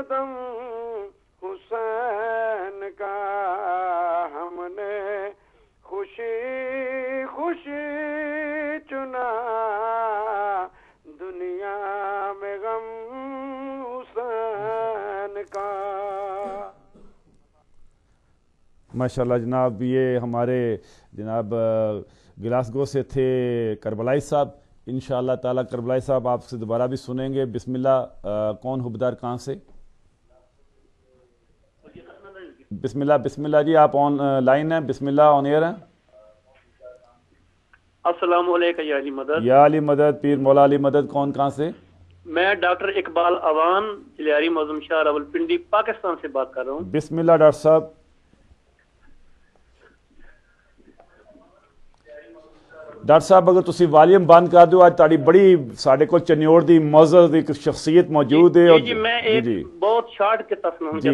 دم حسین کا. ہم نے خوشی خوشی چنا دنیا میں غم حسین کا. ماشاءاللہ جناب. یہ ہمارے جناب گلاسگو سے تھے کربلائی صاحب. انشاءاللہ تعالیٰ کربلائی صاحب آپ سے دوبارہ بھی سنیں گے. بسم اللہ. کون حبدار کہاں سے؟ بسم اللہ. بسم اللہ جی آپ آن لائن ہیں. بسم اللہ آن ایئر ہیں. السلام علیکم یا علی مدد. یا علی مدد. پیر مولا علی مدد. کون کہاں سے؟ میں ڈاکٹر اقبال اوان جلیاری معظم شاہ راولپنڈی پاکستان سے بات کر رہا ہوں. بسم اللہ ڈاکٹر صاحب. ਡਾਕਟਰ ਸਾਹਿਬ ਅਗਰ ਤੁਸੀਂ ਵਾਲੀਅਮ ਬੰਦ ਕਰ ਦਿਓ, ਅੱਜ ਤੁਹਾਡੀ ਬੜੀ ਸਾਡੇ ਕੋਲ ਚਨਿਓੜ ਦੀ ਮੌਜ਼ਜ਼ ਦੀ ਇੱਕ ਸ਼ਖਸੀਅਤ ਮੌਜੂਦ ਹੈ। ਜੀ ਮੈਂ ਇੱਕ ਬਹੁਤ ਸ਼ਾਰਟ ਕਿਤਾ ਸੁਣਾਉਂ ਜੀ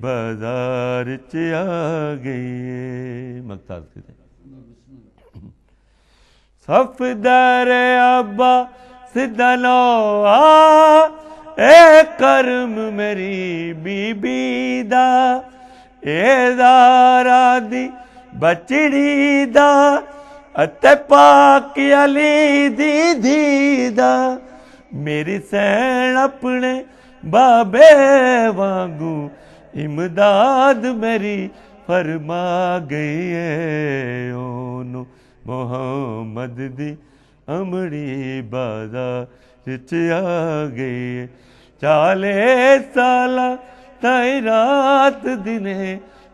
بازار چ آ گئی. مقتاد کہتے صفدر عباس دلو اے کرم میری بی بی دا اے زارا دی بچڑی دا اتے پاک علی دی دھی دا میری سین اپنے بابے وانگو امداد میری فرما گئی ہے. اونو محمد دی امڑی بازار چ آ گئی. 40 سالہ تائی رات دنے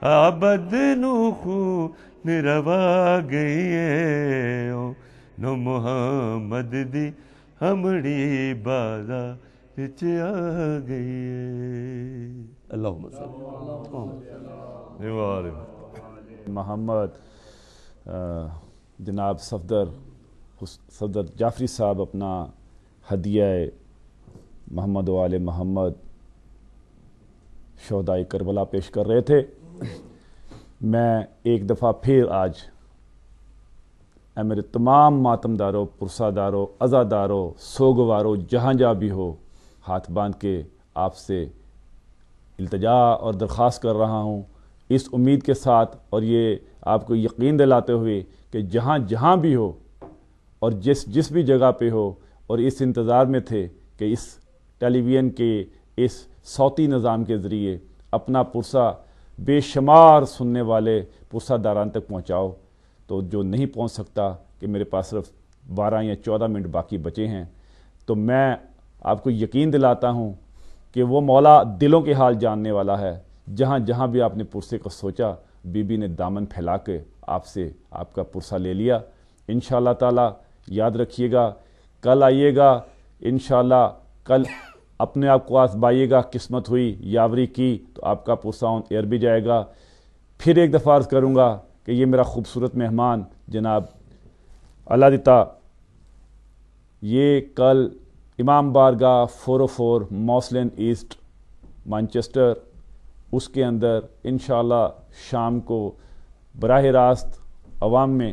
عبد نو خون روا گئی ہے. نو محمد دی امڑی بازار چ آ گئی ہے. اللہم صلی محمد. جناب صفدر جعفری صاحب اپنا ہدیہ محمد و آل محمد شہدائے کربلا پیش کر رہے تھے. میں ایک دفعہ پھر آج اے میرے تمام ماتمداروں، پرساداروں، عزاداروں، سوگواروں، جہاں جہاں بھی ہو، ہاتھ باندھ کے آپ سے التجا اور درخواست کر رہا ہوں اس امید کے ساتھ اور یہ آپ کو یقین دلاتے ہوئے کہ جہاں جہاں بھی ہو اور جس بھی جگہ پہ ہو اور اس انتظار میں تھے کہ اس ٹیلی ویژن کے اس صوتی نظام کے ذریعے اپنا پرسہ بے شمار سننے والے پرسہ داران تک پہنچاؤ، تو جو نہیں پہنچ سکتا کہ میرے پاس صرف 12 یا 14 منٹ باقی بچے ہیں، تو میں آپ کو یقین دلاتا ہوں کہ وہ مولا دلوں کے حال جاننے والا ہے. جہاں جہاں بھی آپ نے پرسے کو سوچا، بی بی نے دامن پھیلا کے آپ سے آپ کا پرسہ لے لیا. انشاءاللہ تعالی یاد رکھیے گا، کل آئیے گا انشاءاللہ. کل اپنے آپ کو آزمائیے گا، قسمت ہوئی یاوری کی تو آپ کا پرسہ آن ایئر بھی جائے گا. پھر ایک دفعہ عرض کروں گا کہ یہ میرا خوبصورت مہمان جناب اللہ دیتا، یہ کل امام بارگاہ 404 موسلین ایسٹ مانچسٹر، اس کے اندر انشاءاللہ شام کو براہ راست عوام میں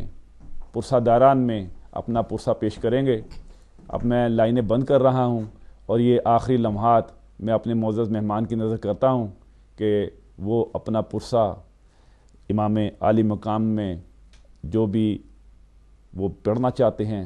پرسہ داران میں اپنا پرسہ پیش کریں گے. اب میں لائنیں بند کر رہا ہوں اور یہ آخری لمحات میں اپنے معزز مہمان کی نظر کرتا ہوں کہ وہ اپنا پرسہ امام عالی مقام میں جو بھی وہ پڑھنا چاہتے ہیں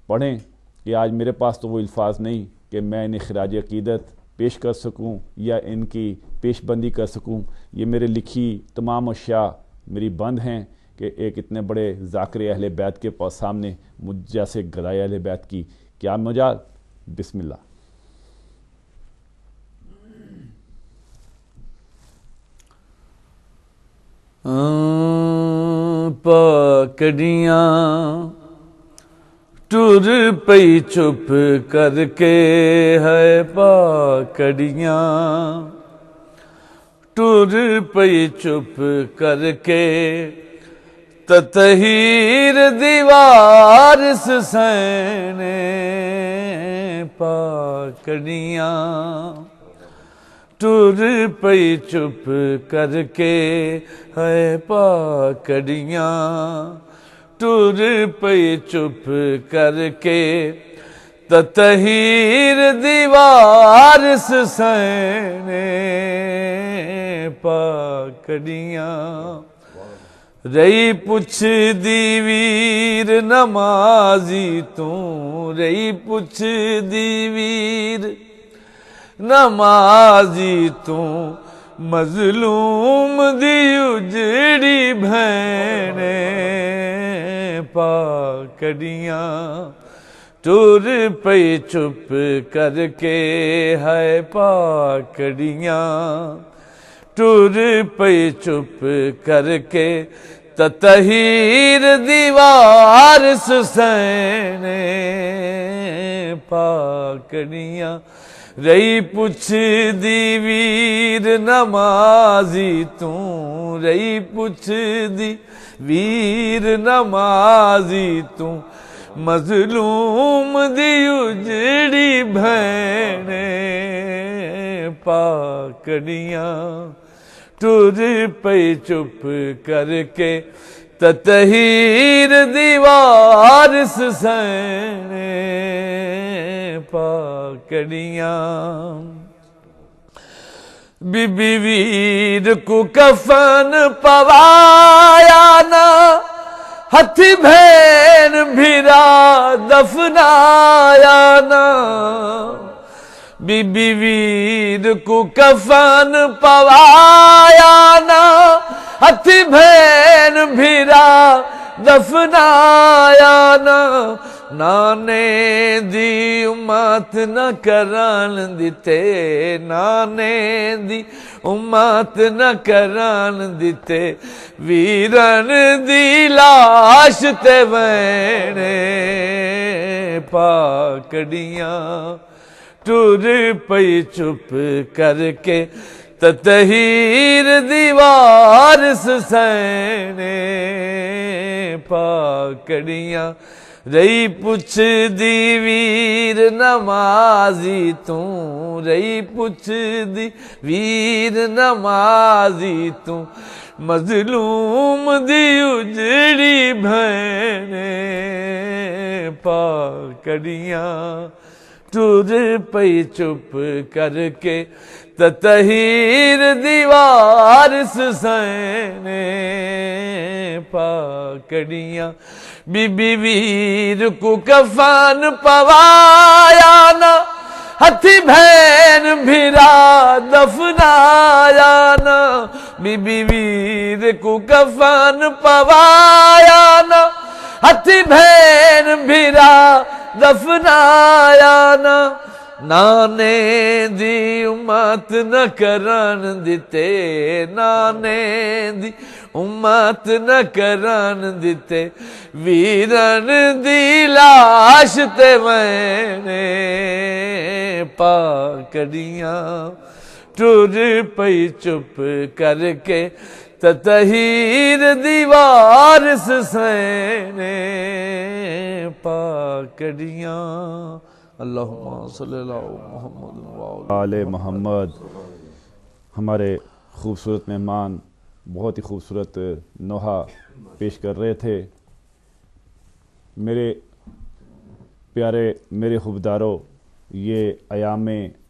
پڑھیں. کہ آج میرے پاس تو وہ الفاظ نہیں کہ میں انہیں خراج عقیدت پیش کر سکوں یا ان کی پیش بندی کر سکوں. یہ میرے لکھی تمام اشیاء میری بند ہیں کہ ایک اتنے بڑے ذاکر اہل بیت کے پاس سامنے مجھ جیسے گدائے اہل بیت کی کیا مجال. بسم اللہ. پکڑیاں ٹر پئی چپ کر کے ہے پکڑیاں ٹر پئی چپ کر کے تطہیر دیوار سین پکڑیاں ٹر پئی چپ کر کے ہے پکڑیاں ٹر پئی چپ کر کے تطہیر دیوار سین پکڑیاں رہی پچھ دی ویر نمازی تو رہی پچھ دی ویر نمازی تو مظلوم دی اجڑی بہن پکڑیاں ٹر پئی چپ کر کے ہے پکڑیاں ٹر پئی چپ کر کے تطہیر دیوار سین پکڑیاں رہی پچھ دی ویر نمازی تو رہی پچھ دی ویر نمازی تو مظلوم دی اجڑی بہن پکڑیاں ٹر پئی چپ کر کے تطہیر دیوار سینے پاکڑیاں بی بی ویر کو کفن پوایا نا ہتھی بہن بھیرا دفنایا نا بی بی ویر کو کفن پوایا نا ہتھی بہن بھیرا دفنایا نا نانے دی امت نہ کران دیتے نانے دی امت نہ کران دیتے ویرن دی لاش تے وینے پاکڑیاں ٹر پئی چپ کر کے تطہیر دیوار سینے پاکڑیاں رہی پوچھ دی ویر نمازی توں رہی پوچھ دی ویر نمازی توں مظلوم دی اجڑی بہنے پاکڑیاں ٹر پئی چپ کر کے تطہیر دیوار سینے پاکڑیاں بی بی ویر کو کفن پوایا نا ہتھی بہن بھیرا دفنایا نا بی بی ویر کو کفن پوایا نا ہتھی بہن بھیرا دفنایا نا نانے دی امت نہ کران دیتے نانے دی امت نہ کران دیتے ویرن دی لاش تے وینے پاکڑیاں ٹر پئی چپ کر کے تطہیر دیوار سینے پاکڑیاں اللہم صلی اللہ محمد آل محمد. ہمارے خوبصورت مہمان بہت ہی خوبصورت نوحہ پیش کر رہے تھے. میرے پیارے میرے خوبداروں، یہ ایام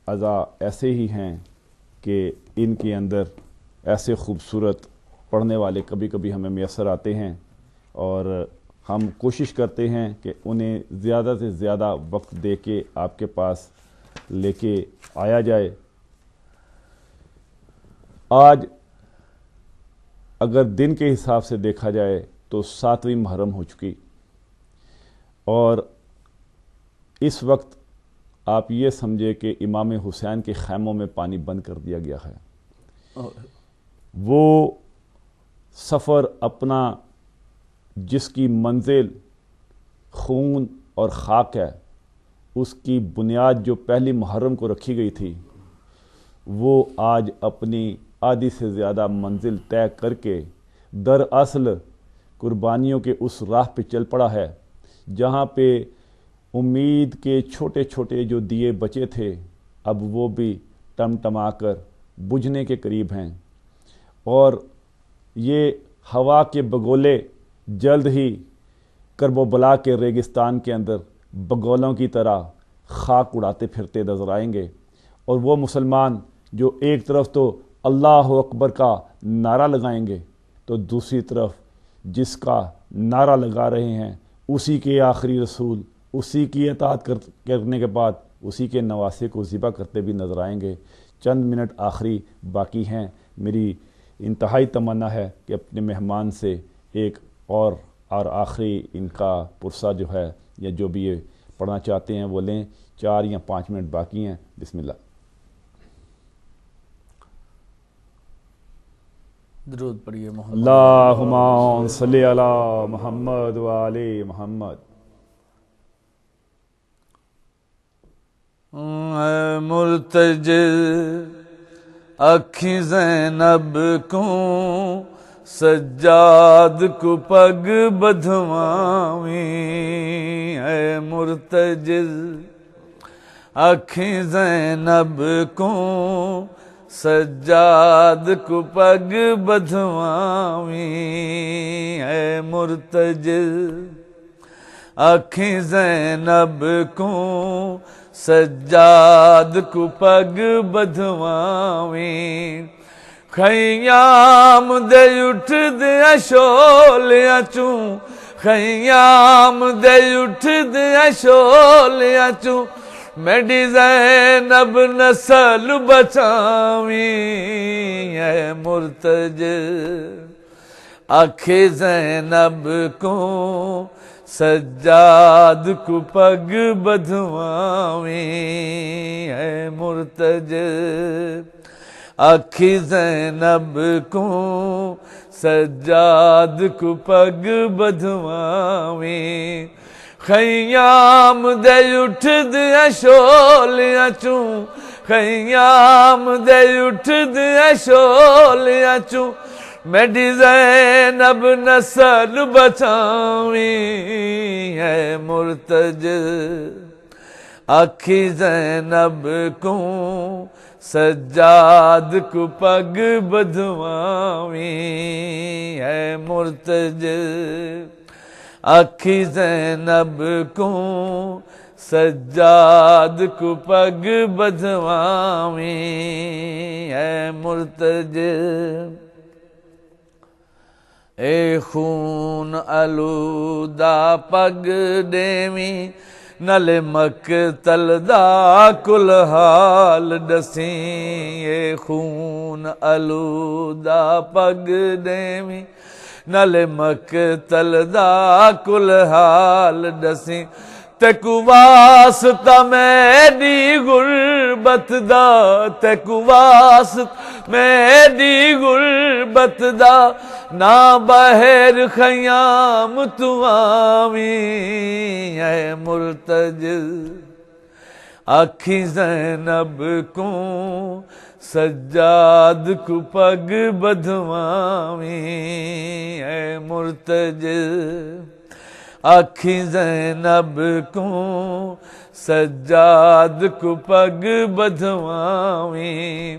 عزا ایسے ہی ہیں کہ ان کے اندر ایسے خوبصورت پڑھنے والے کبھی کبھی ہمیں میسر آتے ہیں اور ہم کوشش کرتے ہیں کہ انہیں زیادہ سے زیادہ وقت دے کے آپ کے پاس لے کے آیا جائے. آج اگر دن کے حساب سے دیکھا جائے تو 7ویں محرم ہو چکی اور اس وقت آپ یہ سمجھے کہ امام حسین کے خیموں میں پانی بند کر دیا گیا ہے. وہ سفر اپنا جس کی منزل خون اور خاک ہے، اس کی بنیاد جو پہلی محرم کو رکھی گئی تھی، وہ آج اپنی آدھی سے زیادہ منزل طے کر کے دراصل قربانیوں کے اس راہ پہ چل پڑا ہے جہاں پہ امید کے چھوٹے چھوٹے جو دیے بچے تھے اب وہ بھی ٹمٹما کر بجھنے کے قریب ہیں. اور یہ ہوا کے بگولے جلد ہی کرب و بلا کے ریگستان کے اندر بگولوں کی طرح خاک اڑاتے پھرتے نظر آئیں گے. اور وہ مسلمان جو ایک طرف تو اللہ اکبر کا نعرہ لگائیں گے تو دوسری طرف جس کا نعرہ لگا رہے ہیں اسی کے آخری رسول، اسی کی اطاعت کرنے کے بعد اسی کے نواسے کو ذبح کرتے بھی نظر آئیں گے. چند منٹ آخری باقی ہیں. میری انتہائی تمنا ہے کہ اپنے مہمان سے ایک اور آخری ان کا پرسہ جو ہے یا جو بھی یہ پڑھنا چاہتے ہیں وہ لیں. 4 یا 5 منٹ باقی ہیں. بسم اللہ. درود پڑھیے محمد. اللہم صلی علی محمد و علی محمد. اے مرتجل اکھی زینب کو سجاد کو پگ بدھواویں. اے مرتجل اکھی زینب کو سجاد کو پگ بدھواویں اے مرتجل آنکھیں زینب کو سجاد کو پگ بدھواویں خیام دے اٹھ دیا شولیاں چوں خیام دے اٹھ دیا شولیاں چوں میڈی زینب نسل بچاویں اے مرتجل آنکھیں زینب کو سجاد کو پگ بدھواویں اے مرتجل آنکھیں زینب کو سجاد کو پگ بدھواویں خیام دے اٹھ دیا شولیاں چوں خیام دے اٹھ دیا شولیاں چوں میڈی زینب نسل بچاویں اے مرتجل آنکھیں زینب کو سجاد کو پگ بدھواویں اے مرتجل آنکھیں زینب کو سجاد کو پگ بدھواویں اے مرتجل اے خون آلودہ پگ ڈیویں نل مقتل دا کل حال دسیں اے خون آلودہ پگ ڈیویں نل مقتل دا کل حال دسیں تیکو واسطہ میری غربت دا تیکو واسطہ میری غربت دا نا بہر خیام تو آویں اے مرتجل آنکھیں زینب کو سجاد کو پگ بدھواویں اے مرتجل آنکھیں زینب کو سجاد کو پگ بدھواویں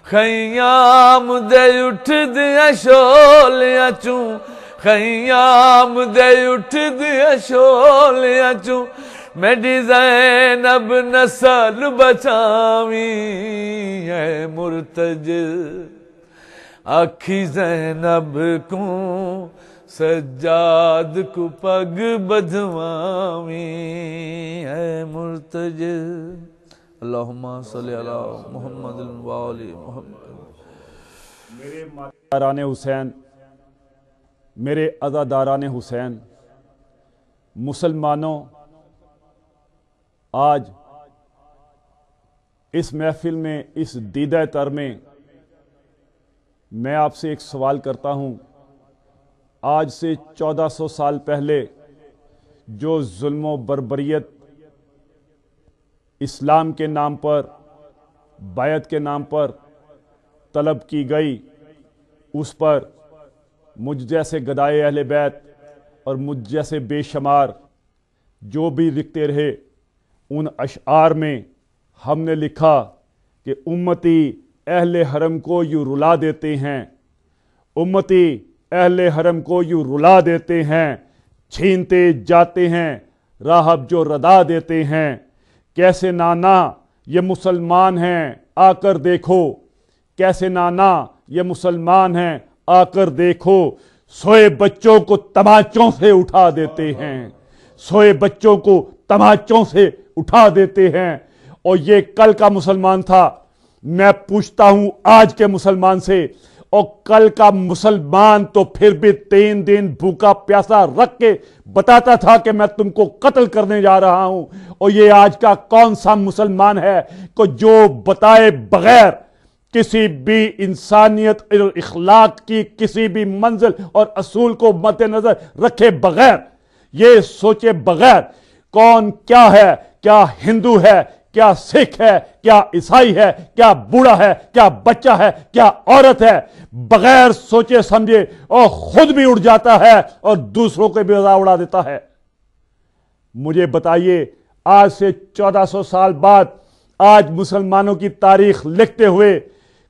خیام دے اٹھ دیا شولیاں چوں خیام دے اٹھ دیا شولیاں چوں میڈی زینب نسل بچاویں اے مرتجل آنکھیں زینب کو سجاد کو پگ بدھواویں اے مرتجل اللہم صلی علی محمد وآل محمد میرے مادران حسین میرے عزاداران حسین مسلمانوں آج اس محفل میں اس دیدہ تر میں آپ سے ایک سوال کرتا ہوں آج سے 1400 سال پہلے جو ظلم و بربریت اسلام کے نام پر بیعت کے نام پر طلب کی گئی اس پر مجھ جیسے گدائے اہل بیت اور مجھ جیسے بے شمار جو بھی لکھتے رہے ان اشعار میں ہم نے لکھا کہ امتی اہل حرم کو یوں رلا دیتے ہیں امتی اہل حرم کو یوں رلا دیتے ہیں چھینتے جاتے ہیں راہب جو ردا دیتے ہیں کیسے نانا یہ مسلمان ہیں آ کر دیکھو کیسے نانا یہ مسلمان ہیں آ کر دیکھو سوئے بچوں کو تماچوں سے اٹھا دیتے ہیں سوئے بچوں کو تماچوں سے اٹھا دیتے ہیں اور یہ کل کا مسلمان تھا میں پوچھتا ہوں آج کے مسلمان سے اور کل کا مسلمان تو پھر بھی 3 دن بھوکا پیاسا رکھ کے بتاتا تھا کہ میں تم کو قتل کرنے جا رہا ہوں اور یہ آج کا کون سا مسلمان ہے کہ جو بتائے بغیر کسی بھی انسانیت اور اخلاق کی کسی بھی منزل اور اصول کو مد نظر رکھے بغیر یہ سوچے بغیر کون کیا ہے کیا ہندو ہے کیا سکھ ہے کیا عیسائی ہے کیا بوڑھا ہے کیا بچہ ہے کیا عورت ہے بغیر سوچے سمجھے اور خود بھی اڑ جاتا ہے اور دوسروں کو بھی اڑا دیتا ہے مجھے بتائیے آج سے 1400 سال بعد آج مسلمانوں کی تاریخ لکھتے ہوئے